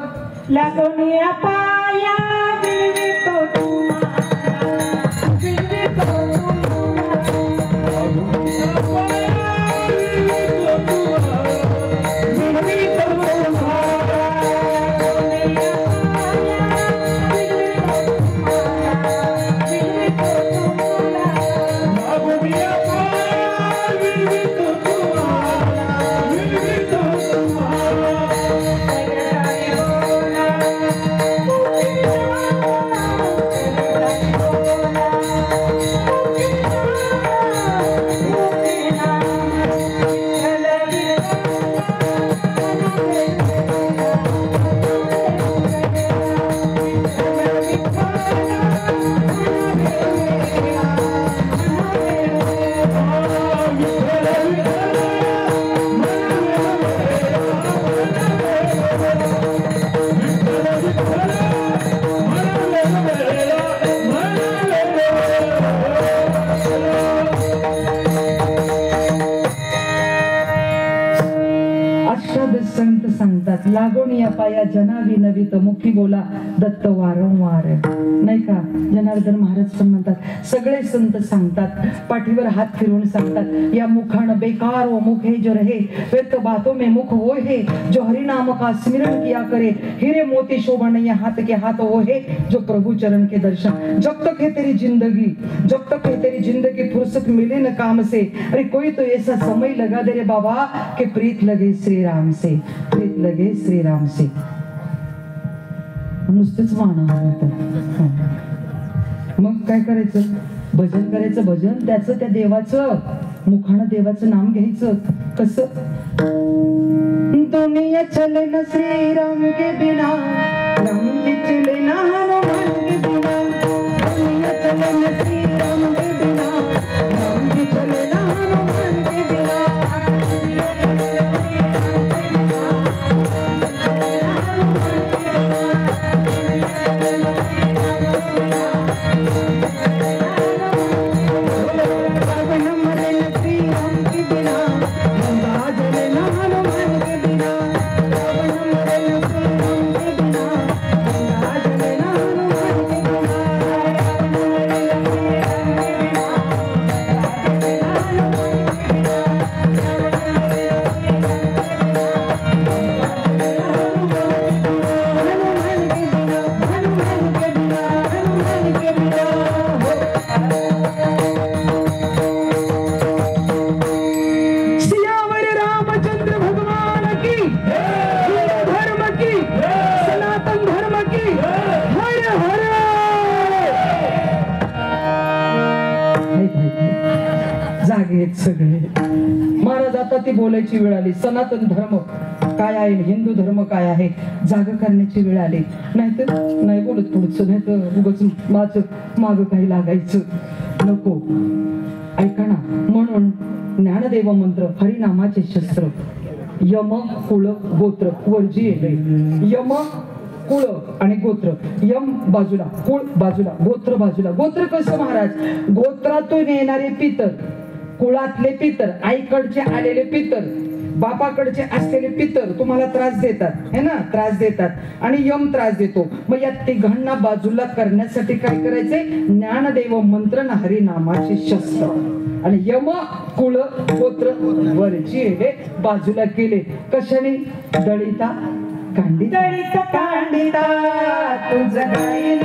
लागोनी पाया विळवितो तुम्हाला, विळवितो लागोनी पाया जनावी नवीत मुखी बोला, दत्त वारंवार नाही का. जनार्दन महाराज पण म्हणतात, सगळे संत सांगतात, पाठीवर हात फिरवून सांगतात, या मुखान बेकार वो मुख है जो रहे, व्यर्थ बातों में मुख वो है जो हरि नाम का स्मरण किया करे, हीरे मोती शोभा नहीं हाथ के हाथ वो है जो प्रभु चरण के दर्शन. जब तक है तेरी जिंदगी, जब तक है तेरी जिंदगी, फुर्सत मिले न काम से, अरे कोई तो ऐसा समय लगा दे रे बाबा कि प्रीत लगे श्री राम से, प्रीत लगे श्री राम से. नुसतेच माना होतं. मग काय करायचं, भजन करायचं. भजन त्याचं त्या देवाचं, मुखानं देवाचं नाम घ्यायचं. कसं, दुनिया चले न श्री राम के बिना, राम जी चले ना हनुमान के बिना. दुनिया चले न श्री राम के बिना, राम जी चले ना हनुमान के बिना. सगळे महाराज आता ती बोलायची वेळ आली. सनातन धर्म काय आहे, हिंदू धर्म काय आहे, जाग करण्याची वेळ आली. नाहीतर नाही बोलत पुढचं, नाही तर उगाच माझं माग काही लागायचं नको. ऐका ना, म्हणून ज्ञानदेव मंत्र, हरिनामाचे शस्त्र, यम कुळ गोत्र वरजी येते. यम कुळ आणि गोत्र, यम बाजूला, कुळ बाजूला, गोत्र बाजूला. गोत्र कसं महाराज, गोत्रातून येणारे पितर, कुळातले पितर, आईकडचे आलेले पितर, बापाकडचे असलेले पितर तुम्हाला त्रास देतात, है ना, त्रास देतात. आणि यम त्रास देतो. मग या तिघांना बाजूला करण्यासाठी काय करायचंय, ज्ञानदेव मंत्र ना हरिनामाचे शस्त्र. आणि यम कुळ गोत्र वरची हे बाजूला केले. कशाने, दळिता कांडिता, दळिता कांडिता तुझं गायन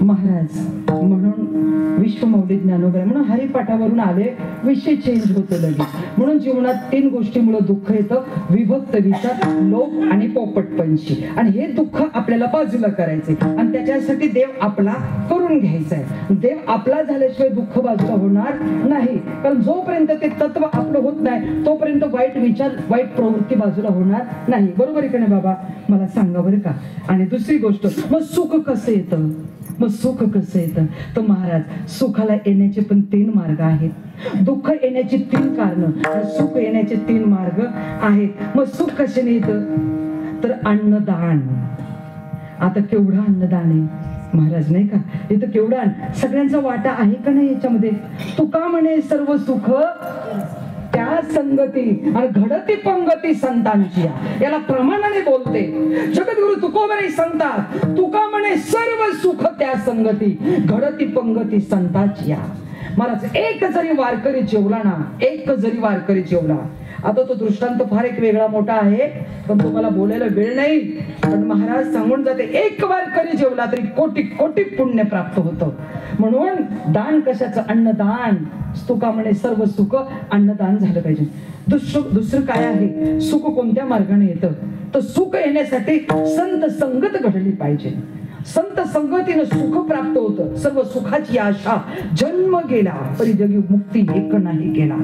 महाराज. म्हणून विश्वमौली ज्ञानोबा म्हणून हरिपाठावरून आले, विषय चेंज होतो लगेच. म्हणून जीवनात 3 गोष्टीमुळे दुःख येतं, विभक्त विचार, लोभ आणि पोपटपंची. आणि हे दुःख आपल्याला बाजूला करायचे आणि त्याच्यासाठी देव आपला करून घ्यायचा आहे. देव आपला झाल्याशिवाय दुःख बाजूला होणार नाही. कारण जोपर्यंत ते तत्व आपलं होत नाही तोपर्यंत वाईट विचार, वाईट प्रवृत्ती बाजूला होणार नाही. बरोबर आहे का नाही बाबा, मला सांगा बरं का. आणि दुसरी गोष्ट, मग सुख कसं येतं, मग सुख कसं येतं, तर महाराज सुखाला येण्याचे पण 3 मार्ग आहेत. दुःख येण्याची 3 कारणं, सुख येण्याचे 3 मार्ग आहेत. मग सुख कशाने येतं, तर अन्नदान. आता केवढं अन्नदान आहे महाराज, नाही का, इथं केवढं सगळ्यांचा वाटा आहे का नाही याच्यामध्ये. तुका म्हणे सर्व सुख त्या संगती आणि घडती पंगती संतांची याला प्रमाणाने बोलते. जगद्गुरु तुकोबरे सांगतात, तुका म्हणे सर्व सुख त्या संगती, घडती पंगती संतांची. महाराज एक जरी वारकरी जेवला ना, एक जरी वारकरी जेवला, आता तो दृष्टांत फार एक वेगळा मोठा आहे, पण तुम्हाला बोलायला वेळ नाही, पण महाराज सांगून जाते, एक वारकरी जेवला तरी कोटी कोटी पुण्य प्राप्त होतं. म्हणून दान कशाचं? अन्नदान. तुका म्हणे सर्व सुख अन्नदान झालं पाहिजे. दुसरं काय आहे? सुख कोणत्या मार्गाने येतं? तर सुख येण्यासाठी संत संगत घडली पाहिजे. संत संगतीनं सुख प्राप्त होतं. सर्व सुखाची आशा जन्म गेला तरी जगी मुक्ती एक नाही गेला.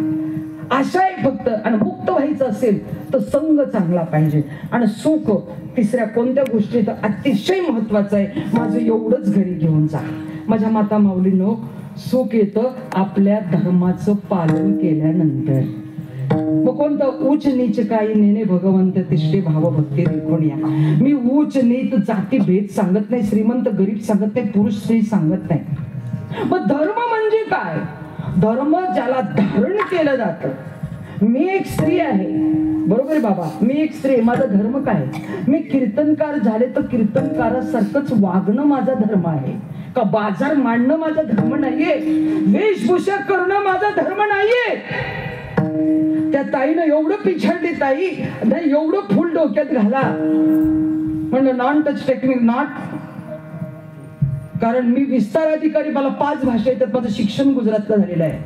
आशा आहे फक्त, आणि मुक्त व्हायचं असेल तर संग चांगला पाहिजे. आणि सुख तिसऱ्या कोणत्या गोष्टी तर अतिशय महत्वाचं आहे, माझं एवढंच घरी घेऊन जा. माझ्या माता माऊलींनो, सुख येतं आपल्या धर्माचं पालन केल्यानंतर. मग कोणतं? उच्च नीच काही नेणे भगवंत तिष्ठे भाव भक्ती देखून या. मी उच्च नीच जाती भेद सांगत नाही, श्रीमंत गरीब सांगत नाही, पुरुष स्त्री सांगत नाही. मग धर्म म्हणजे काय? धर्म ज्याला धारण केलं जातं. मी एक स्त्री आहे, बरोबर आहे बाबा, मी एक स्त्री, माझा धर्म काय? मी कीर्तनकार झाले तर कीर्तनकारासारखंच वागणं माझा धर्म आहे का? बाजार मांडणं माझा धर्म नाहीये, वेशभूषा करणं माझा धर्म नाहीये. त्या ताईनं एवढं पिछाडली, ताई नाही एवढं फुल डोक्यात घाला म्हणलं, नॉन टच टेक्निक नॉट. कारण मी विस्तार अधिकारी, मला 5 भाषा येतात, माझं शिक्षण गुजरातला झालेलं आहे,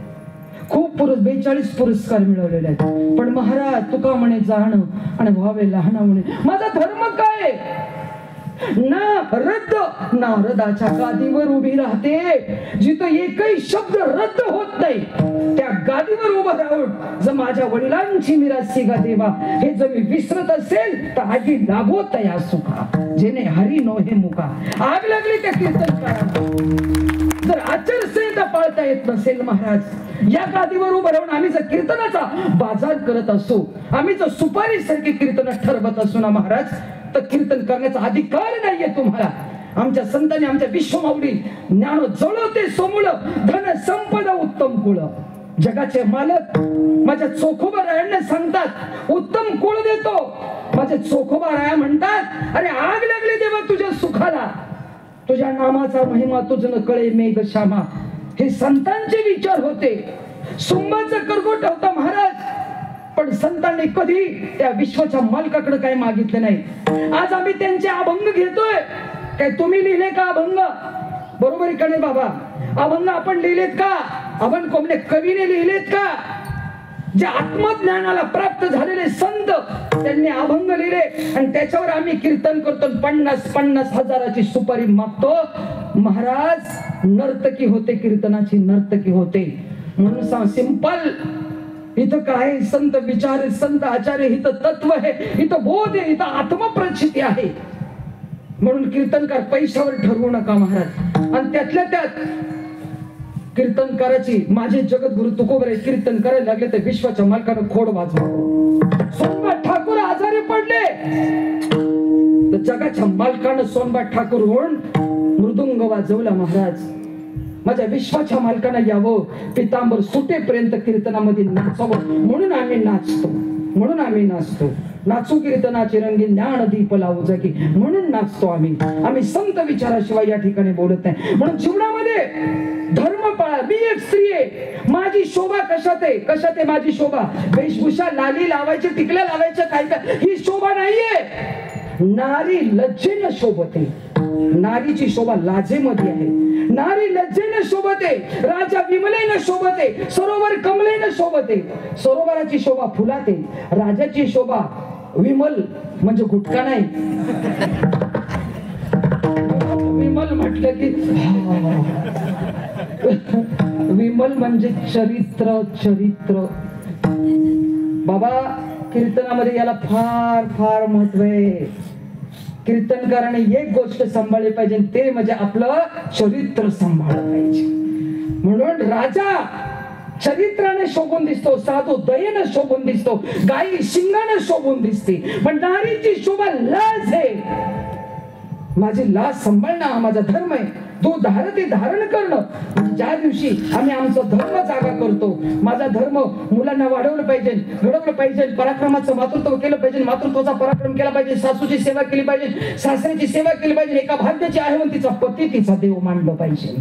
खूप 42 पुरस्कार मिळवलेले आहेत. पण महाराज तुका म्हणे जाणं आणि व्हावे लहान म्हणे. माझा धर्म काय? ना रद्द नारदाच्या गादीवर उभी राहते, जिथं एकही शब्द रद्द होत नाही, त्या गादीवर उभं राहून जर माझ्या वडिलांची मिरासी गा देवा हे जर मी विसरत असेल तर आधी लागो तया सुखा, जेने हरी नो हे मुका. आग लागली त्या कीर्तनकाराला. जर आचारसंहिता पाळता येत नसेल महाराज, या गादीवर उभं राहून आम्ही जर कीर्तनाचा बाजार करत असू, आम्ही जर सुपारी सारखी कीर्तन ठरवत असू ना महाराज, तर कीर्तन करण्याचा अधिकार नाहीये तुम्हाला. आमच्या संतांनी, आमच्या विश्वमाऊली ज्ञान जळवते सोमुळ धन संपदा उत्तम कुळ. जगाचे मालक माझ्या चोखोबा रायांना सांगतात, उत्तम कुळ देतो. माझे चोखोबा राया म्हणतात, अरे आग लागली देवा तुझ्या सुखाला, तुझ्या नामाचा महिमा तुझ न कळे मेघ श्यामा. हे संतांचे विचार होते. सुंबाचा करगोट होता महाराज, पण संतांनी कधी त्या विश्वाच्या मालकाकडे काय मागितलं नाही. आज आम्ही त्यांचे अभंग घेतोय. काय तुम्ही लिहिले का अभंग? बरोबर आहे का नाही बाबा? अभंग आपण लिहिलेत का? आपण कोणत्या कवीने लिहिलेत का? जे आत्मज्ञानाला प्राप्त झालेले संत त्यांनी अभंग लिहिले आणि त्याच्यावर आम्ही कीर्तन करतो. 50-50 हजाराची सुपारी मागतो. महाराज नर्तकी होते, कीर्तनाची नर्तकी होते. म्हणून सिंपल इथं काय? संत विचार, संत आचार्य, इथं तत्व आहे, इथं बोध आहे, इथं आत्मप्रचिती आहे. म्हणून कीर्तनकार पैशावर ठरवू नका महाराज. आणि त्यातल्या त्यात कीर्तनकाराची, माझे जगद्गुरु तुकोबरे कीर्तन करायला लागले तर विश्वाच्या मालकानं खोड वाजवा. सोनबाई ठाकूर आजारी पडले तर जगाच्या मालकानं सोनबाई ठाकूर होऊन मृदुंग वाजवला महाराज. माझ्या विश्वाच्या मालकानं यावं, पितांबर सुटेपर्यंत कीर्तनामध्ये नाचावं, म्हणून आम्ही नाचतो, म्हणून आम्ही नाचतो. नाचू कीर्तनाचे रंगी ज्ञान दीप लावू जगी, म्हणून नाचतो आम्ही. आम्ही संत विचाराशिवाय या ठिकाणी बोलत नाही. म्हणून जीवनामध्ये धर्म पाळा. मी एक स्त्री आहे, माझी शोभा कशात आहे? कशात आहे माझी शोभा? वेशभूषा, लाली लावायची, टिकल्या लावायच्या, काय काय, ही शोभा नाहीये. नारी लज्जेनं शोभते. नारीची शोभा लाजेमध्ये आहे. नारी लज्जेनं शोभते, राजा विमलेनं शोभते, सरोवर कमलेनं शोभते. सरोवराची शोभा फुलाते, राजाची शोभा विमल म्हणजे गुटखा नाही. विमल म्हटलं की विमल म्हणजे चरित्र. चरित्र बाबा, कीर्तनामध्ये याला फार फार महत्व आहे. कीर्तनकाराने एक गोष्ट सांभाळली पाहिजे, ते म्हणजे आपलं चरित्र सांभाळलं पाहिजे. म्हणून राजा चरित्राने शोभून दिसतो, साधू दयेनं शोभून दिसतो, गाई शिंगानं शोभून दिसते. पण नारीची शोभा लाज आहे. माझी लाज सांभाळणं हा माझा धर्म आहे. तो धारते धारण करणं. ज्या दिवशी आम्ही आमचा धर्म जागा करतो, माझा धर्म मुलांना वाढवलं पाहिजे, घडवलं पाहिजे, पराक्रमाचं मातृत्व केलं पाहिजे, मातृत्वाचा पराक्रम केला पाहिजे, सासूची सेवा केली पाहिजे, सासऱ्याची सेवा केली पाहिजे, एका भाग्याची आहे म्हणून तिचा पती तिचा देव मानलं पाहिजे.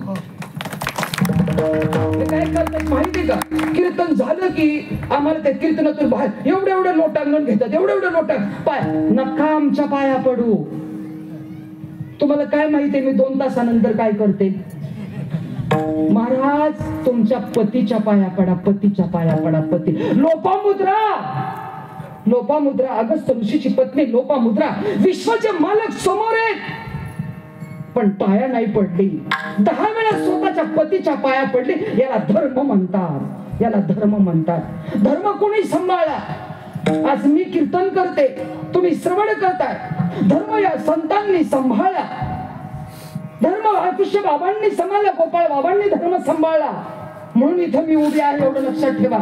काय करतात माहिती का? कीर्तन झालं की आम्हाला त्या कीर्तनातून बाहेर एवढे लोटांगण घेतात, एवढे लोटांगण. पाय नका आमच्या पाया पडू. तुम्हाला काय माहितीये मी 2 तासानंतर काय करते? महाराज तुमच्या पतीच्या पाया पडा, पतीच्या पाया पडा. पती लोपामुद्रा, लोपामुद्रा अगस्त्य ऋषीची पत्नी लोपामुद्रा विश्वाचे मालक समोर आहेत, पण पाया नाही पडली. 10 वेळा स्वतःच्या पतीच्या पाया पडली. याला धर्म म्हणतात, याला धर्म म्हणतात. धर्म कोणी सांभाळला? आज मी कीर्तन करते, तुम्ही श्रवण करताय. धर्म या संतांनी सांभाळला. धर्म कृष्ण बाबांनी सांभाळला, गोपाळ बाबांनी धर्म सांभाळला, म्हणून इथं मी उभी आहे. एवढं लक्षात ठेवा.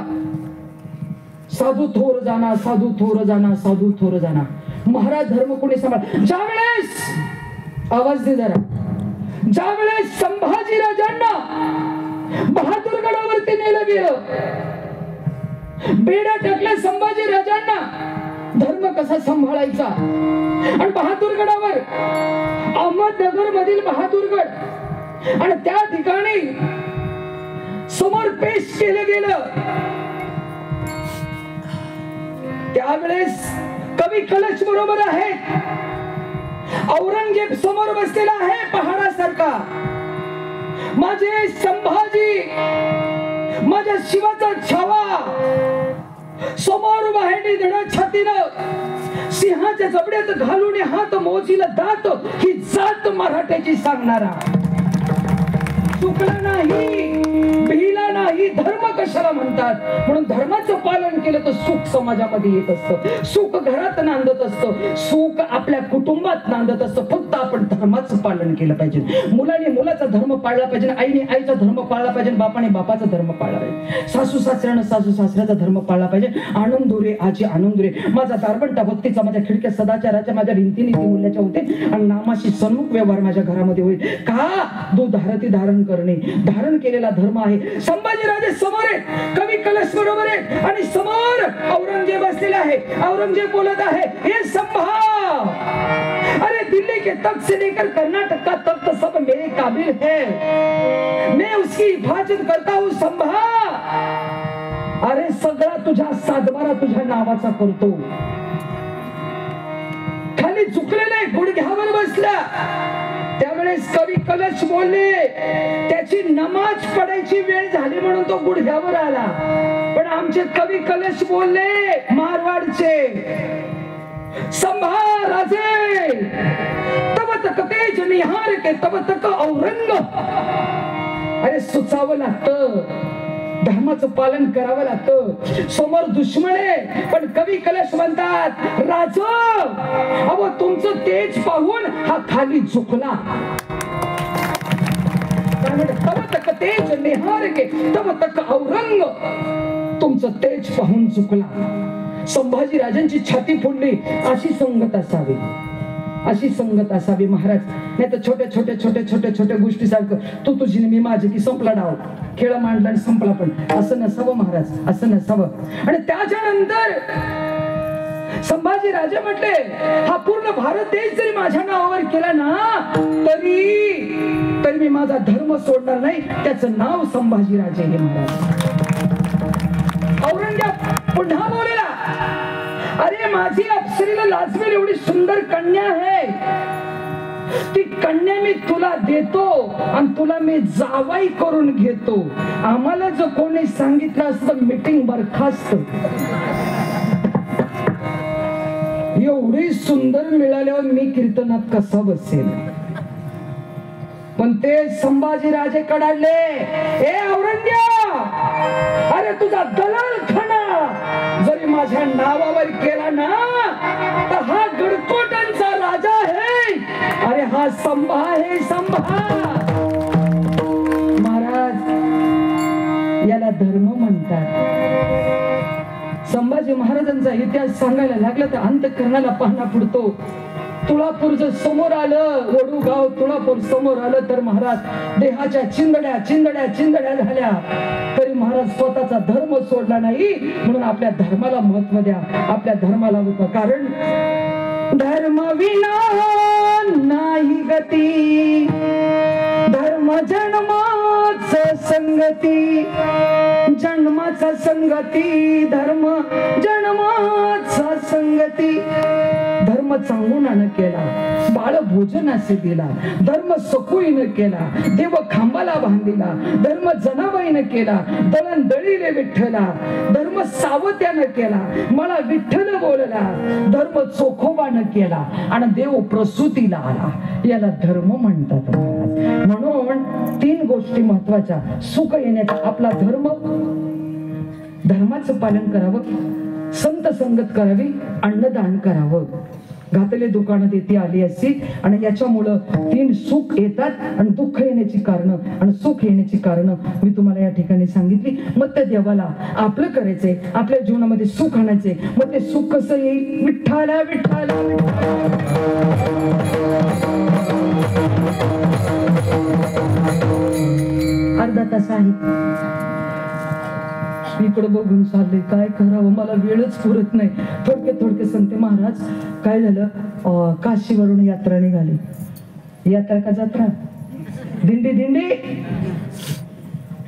साधू थोर जाना, साधू थोर जाना, साधू थोर जाना. महाराज धर्म कोणी सांभाळ? ज्या वेळेस आवाज दे जरा, ज्या वेळेस संभाजी राजांना बहादूरगडावरती नेलं गेलं, बेड्या टाकल्या संभाजी राजांना, धर्म कसा सांभाळायचा. आणि बहादूरगडावर अहमदनगर मधील बहादूरगड, आणि त्या ठिकाणी समोर पेश केलं गेलं. त्यावेळेस कवी कलश बरोबर आहेत. औरंगजेब समोर बसलेला आहे पहाडासारखा. माझे संभाजी, माझ्या शिवाचा छावा समोर बाहेर धड छातीनं सिंहाच्या जबड्यात घालून हात मोजीला दात ही जात मराठ्याची सांगणारा. चुकला नाही, भिला नाही. धर्म कशाला म्हणतात? म्हणून धर्माचं पालन केलं तर सुख समाजामध्ये येत असतं, सुख घरात नांदत असतं, सुख आपल्या कुटुंबात नांदत असतं. फक्त आपण धर्माचं पालन केलं पाहिजे. मुलाने मुलाचा धर्म पाळला पाहिजे, आईने आईचा धर्म पाळला पाहिजे, बापाने बापाचा धर्म पाळला पाहिजे, सासू सासऱ्यानं सासू सासऱ्याचा धर्म पाळला पाहिजे. आनंदुरे आजी आनंदुरे. माझा दारबंटा भक्तीचा, माझ्या खिडक्या सदाचाराच्या, माझ्या भिंती नीती मूल्याच्या होते, आणि नामाशी सन्मुख व्यवहार माझ्या घरामध्ये होईल. का? दुधारती धारण करणे, धारण केलेला धर्म आहे. संभाजीराजे समोर आहेत, कवी कलश बरोबर आहे, आणि समोर औरंगजेब असलेला आहे. औरंगजेब बोलत आहे, हे संभा, अरे दिल्ली के तख्त से लेकर कर्नाटक का तख्त सब मेरे काबिल है, मैं उसकी हिफाजत करता हूँ संभा. अरे सगळा तुझ्या सातबारा तुझ्या नावाचा करतो. खाली झुकलेले गुडघ्यावर बसला. त्यावेळेस कवी कलश बोलले, त्याची नमाज पडायची वेळ झाली म्हणून तो गुडघ्यावर आला. पण आमचे कवी कलश बोलले, मारवाडचे, संभा राजे, तब तक तेज निहार के तब तक औरंग. अरे सुचावं लागतं, धर्माचं पालन करावं लागतं. समोर दुश्मन आहे, पण कवी कलश म्हणतात, राजा अहो तुमचं तेज पाहून हा खाली झुकला. तब तक तेज निहार के तब तक औरंग. तुमचं तेज पाहून झुकला. संभाजी राजांची छाती फोडली. अशी संगत असावी, अशी संगत असावी महाराज. नाही तर छोट्या गोष्टी सारखं तू तुझी मी माझी की संपला डाव, खेळ मांडला आणि संपला. पण असं नसावं महाराज, असं नसावं. आणि त्याच्यानंतर संभाजी राजे म्हटले, हा पूर्ण भारत देश जरी माझ्या नावावर केला ना तरी मी माझा धर्म सोडणार नाही. त्याचं नाव संभाजी राजे हे महाराज. औरंगजेब पुन्हा बोलला, अरे माझी अप्सरीला लाजवेल एवढी सुंदर कन्या आहे, ती कन्या मी तुला देतो आणि तुला मी जावाई करून घेतो. आम्हाला जर कोणी सांगितलं असतं मीटिंग बरखास्त. एवढी सुंदर मिळाल्यावर मी कीर्तनात कसा बसेल. पण ते संभाजी राजे कडाडले, ए औरंगजेब, अरे तुझा दलाल खाना जरी माझ्या नावावर केला ना तर हा गडकोटांचा राजा आहे. अरे हा संभा आहे, संभा. महाराज याला धर्म म्हणतात. संभाजी महाराजांचा इतिहास सांगायला लागला तर अंतःकरणाला पाहणा पडतो. तुळापूर जर समोर आलं, वडूगाव तुळापूर समोर आलं तर महाराज देहाच्या चिंदड्या चिंदड्या चिंदड्या झाल्या तरी महाराज स्वतःचा धर्म सोडला नाही. म्हणून आपल्या धर्माला महत्व द्या, आपल्या धर्माला महत्व. कारण धर्म विना नाही गती, धर्म जन्माच संगती, जन्माचा संगती, धर्म जन्माचा संगती. धर्म चांगुनानं केला, बाळ भोजनासे दिला, धर्म सकुईनं केला, देव खांबाला बांधिला, धर्म जनाबाईनं केला, दळण दळीले विठ्ठला, धर्म सावत्यानं केला, मला विठ्ठल बोलला, धर्म चोखोबानं केला आणि देव प्रसूतीला आला. याला धर्म म्हणतात. म्हणून 3 गोष्टी महत्वाच्या. सुख येण्याचा आपला धर्म, धर्माचं पालन करावं, संत संगत करावी, अन्नदान करावं. घातले दुकानात येते आली असती आणि याच्यामुळं 3 सुख येतात आणि दुःख येण्याची कारण आणि सुख येण्याची कारण मी तुम्हाला या ठिकाणी सांगितली. मग त्या देवाला आपलं करायचंय, आपल्या जीवनामध्ये सुख आणायचंय. मग ते सुख कसं येईल? विठ्ठला विठ्ठला अर्धा तास आहे. इकडे बघून चालले, काय करावं, मला वेळच पुरत नाही. थोडके सांगते. महाराज काय झालं, काशीवरून यात्रा निघाली. यात्रा का जत्रा? दिंडी दिंडी.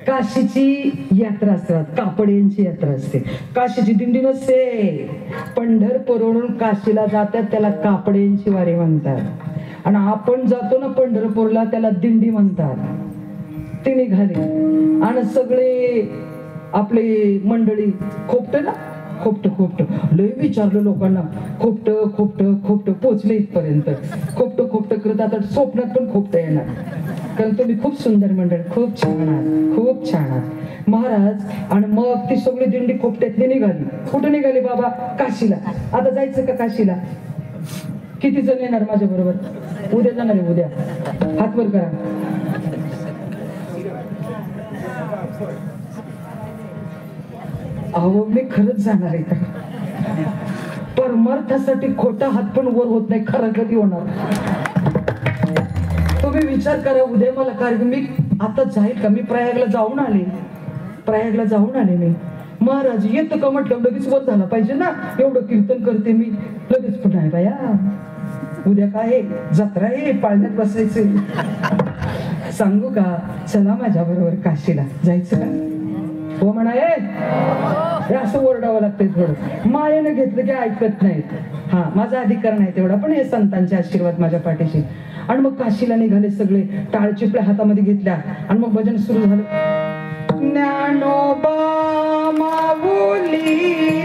काशीची यात्रा असतात, कापड्यांची यात्रा असते. काशीची दिंडी नसते. पंढरपूरवरून काशीला जातात त्याला कापड्यांची वारी म्हणतात. आणि आपण जातो ना पंढरपूरला त्याला दिंडी म्हणतात. ते निघाले आणि सगळे आपले मंडळी खोपट ना, खोपट लय विचारलं लोकांना, खोपट पोचले इथपर्यंत. खोपट करत आता स्वप्नात पण खोपट येणार. कारण तुम्ही खूप सुंदर मंडळ, खूप छान आहात, खूप छान आहात महाराज. आणि मग ती सगळी दिंडी खोपट्यातली निघाली. कुठे निघाली बाबा? काशीला. आता जायचं का काशीला? किती जण येणार माझ्या बरोबर? उद्या जाणार आहे, उद्या हात वर करा. अहो मी खरंच जाणार आहे का? परमार्थासाठी खोटा हात पण वर होत नाही, खरं कधी होणार? तुम्ही विचार करा. उद्या मला कार्यक्रम, मी आता जाईल का? मी प्रयागला जाऊन आले मी. महाराज येतं का म्हटलं लगेच वर झाला पाहिजे ना, एवढं कीर्तन करते मी, लगेच पण आहे बाया. उद्या काय जत्रा आहे, पाळण्यात बसायचं. सांगू का? चला माझ्या बरोबर काशीला. जायचं का? हो म्हणाय. असं ओरडावं लागतंय थोडं. मायेनं घेतलं की ऐकत नाहीत. हा माझा अधिकार नाही तेवढा, पण हे संतांचे आशीर्वाद माझ्या पाठीशी. आणि मग काशीला निघाले सगळे, टाळचिपळ्या हातामध्ये घेतल्या आणि मग भजन सुरू झालं. ज्ञानोबा माऊली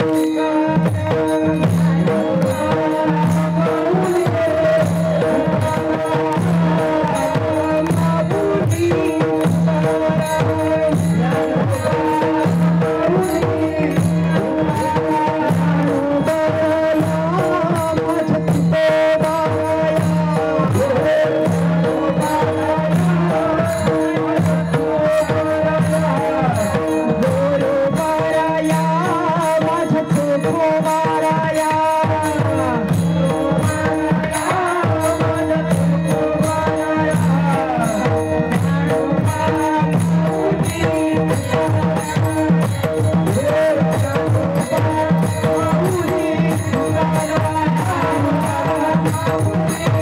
Thank you.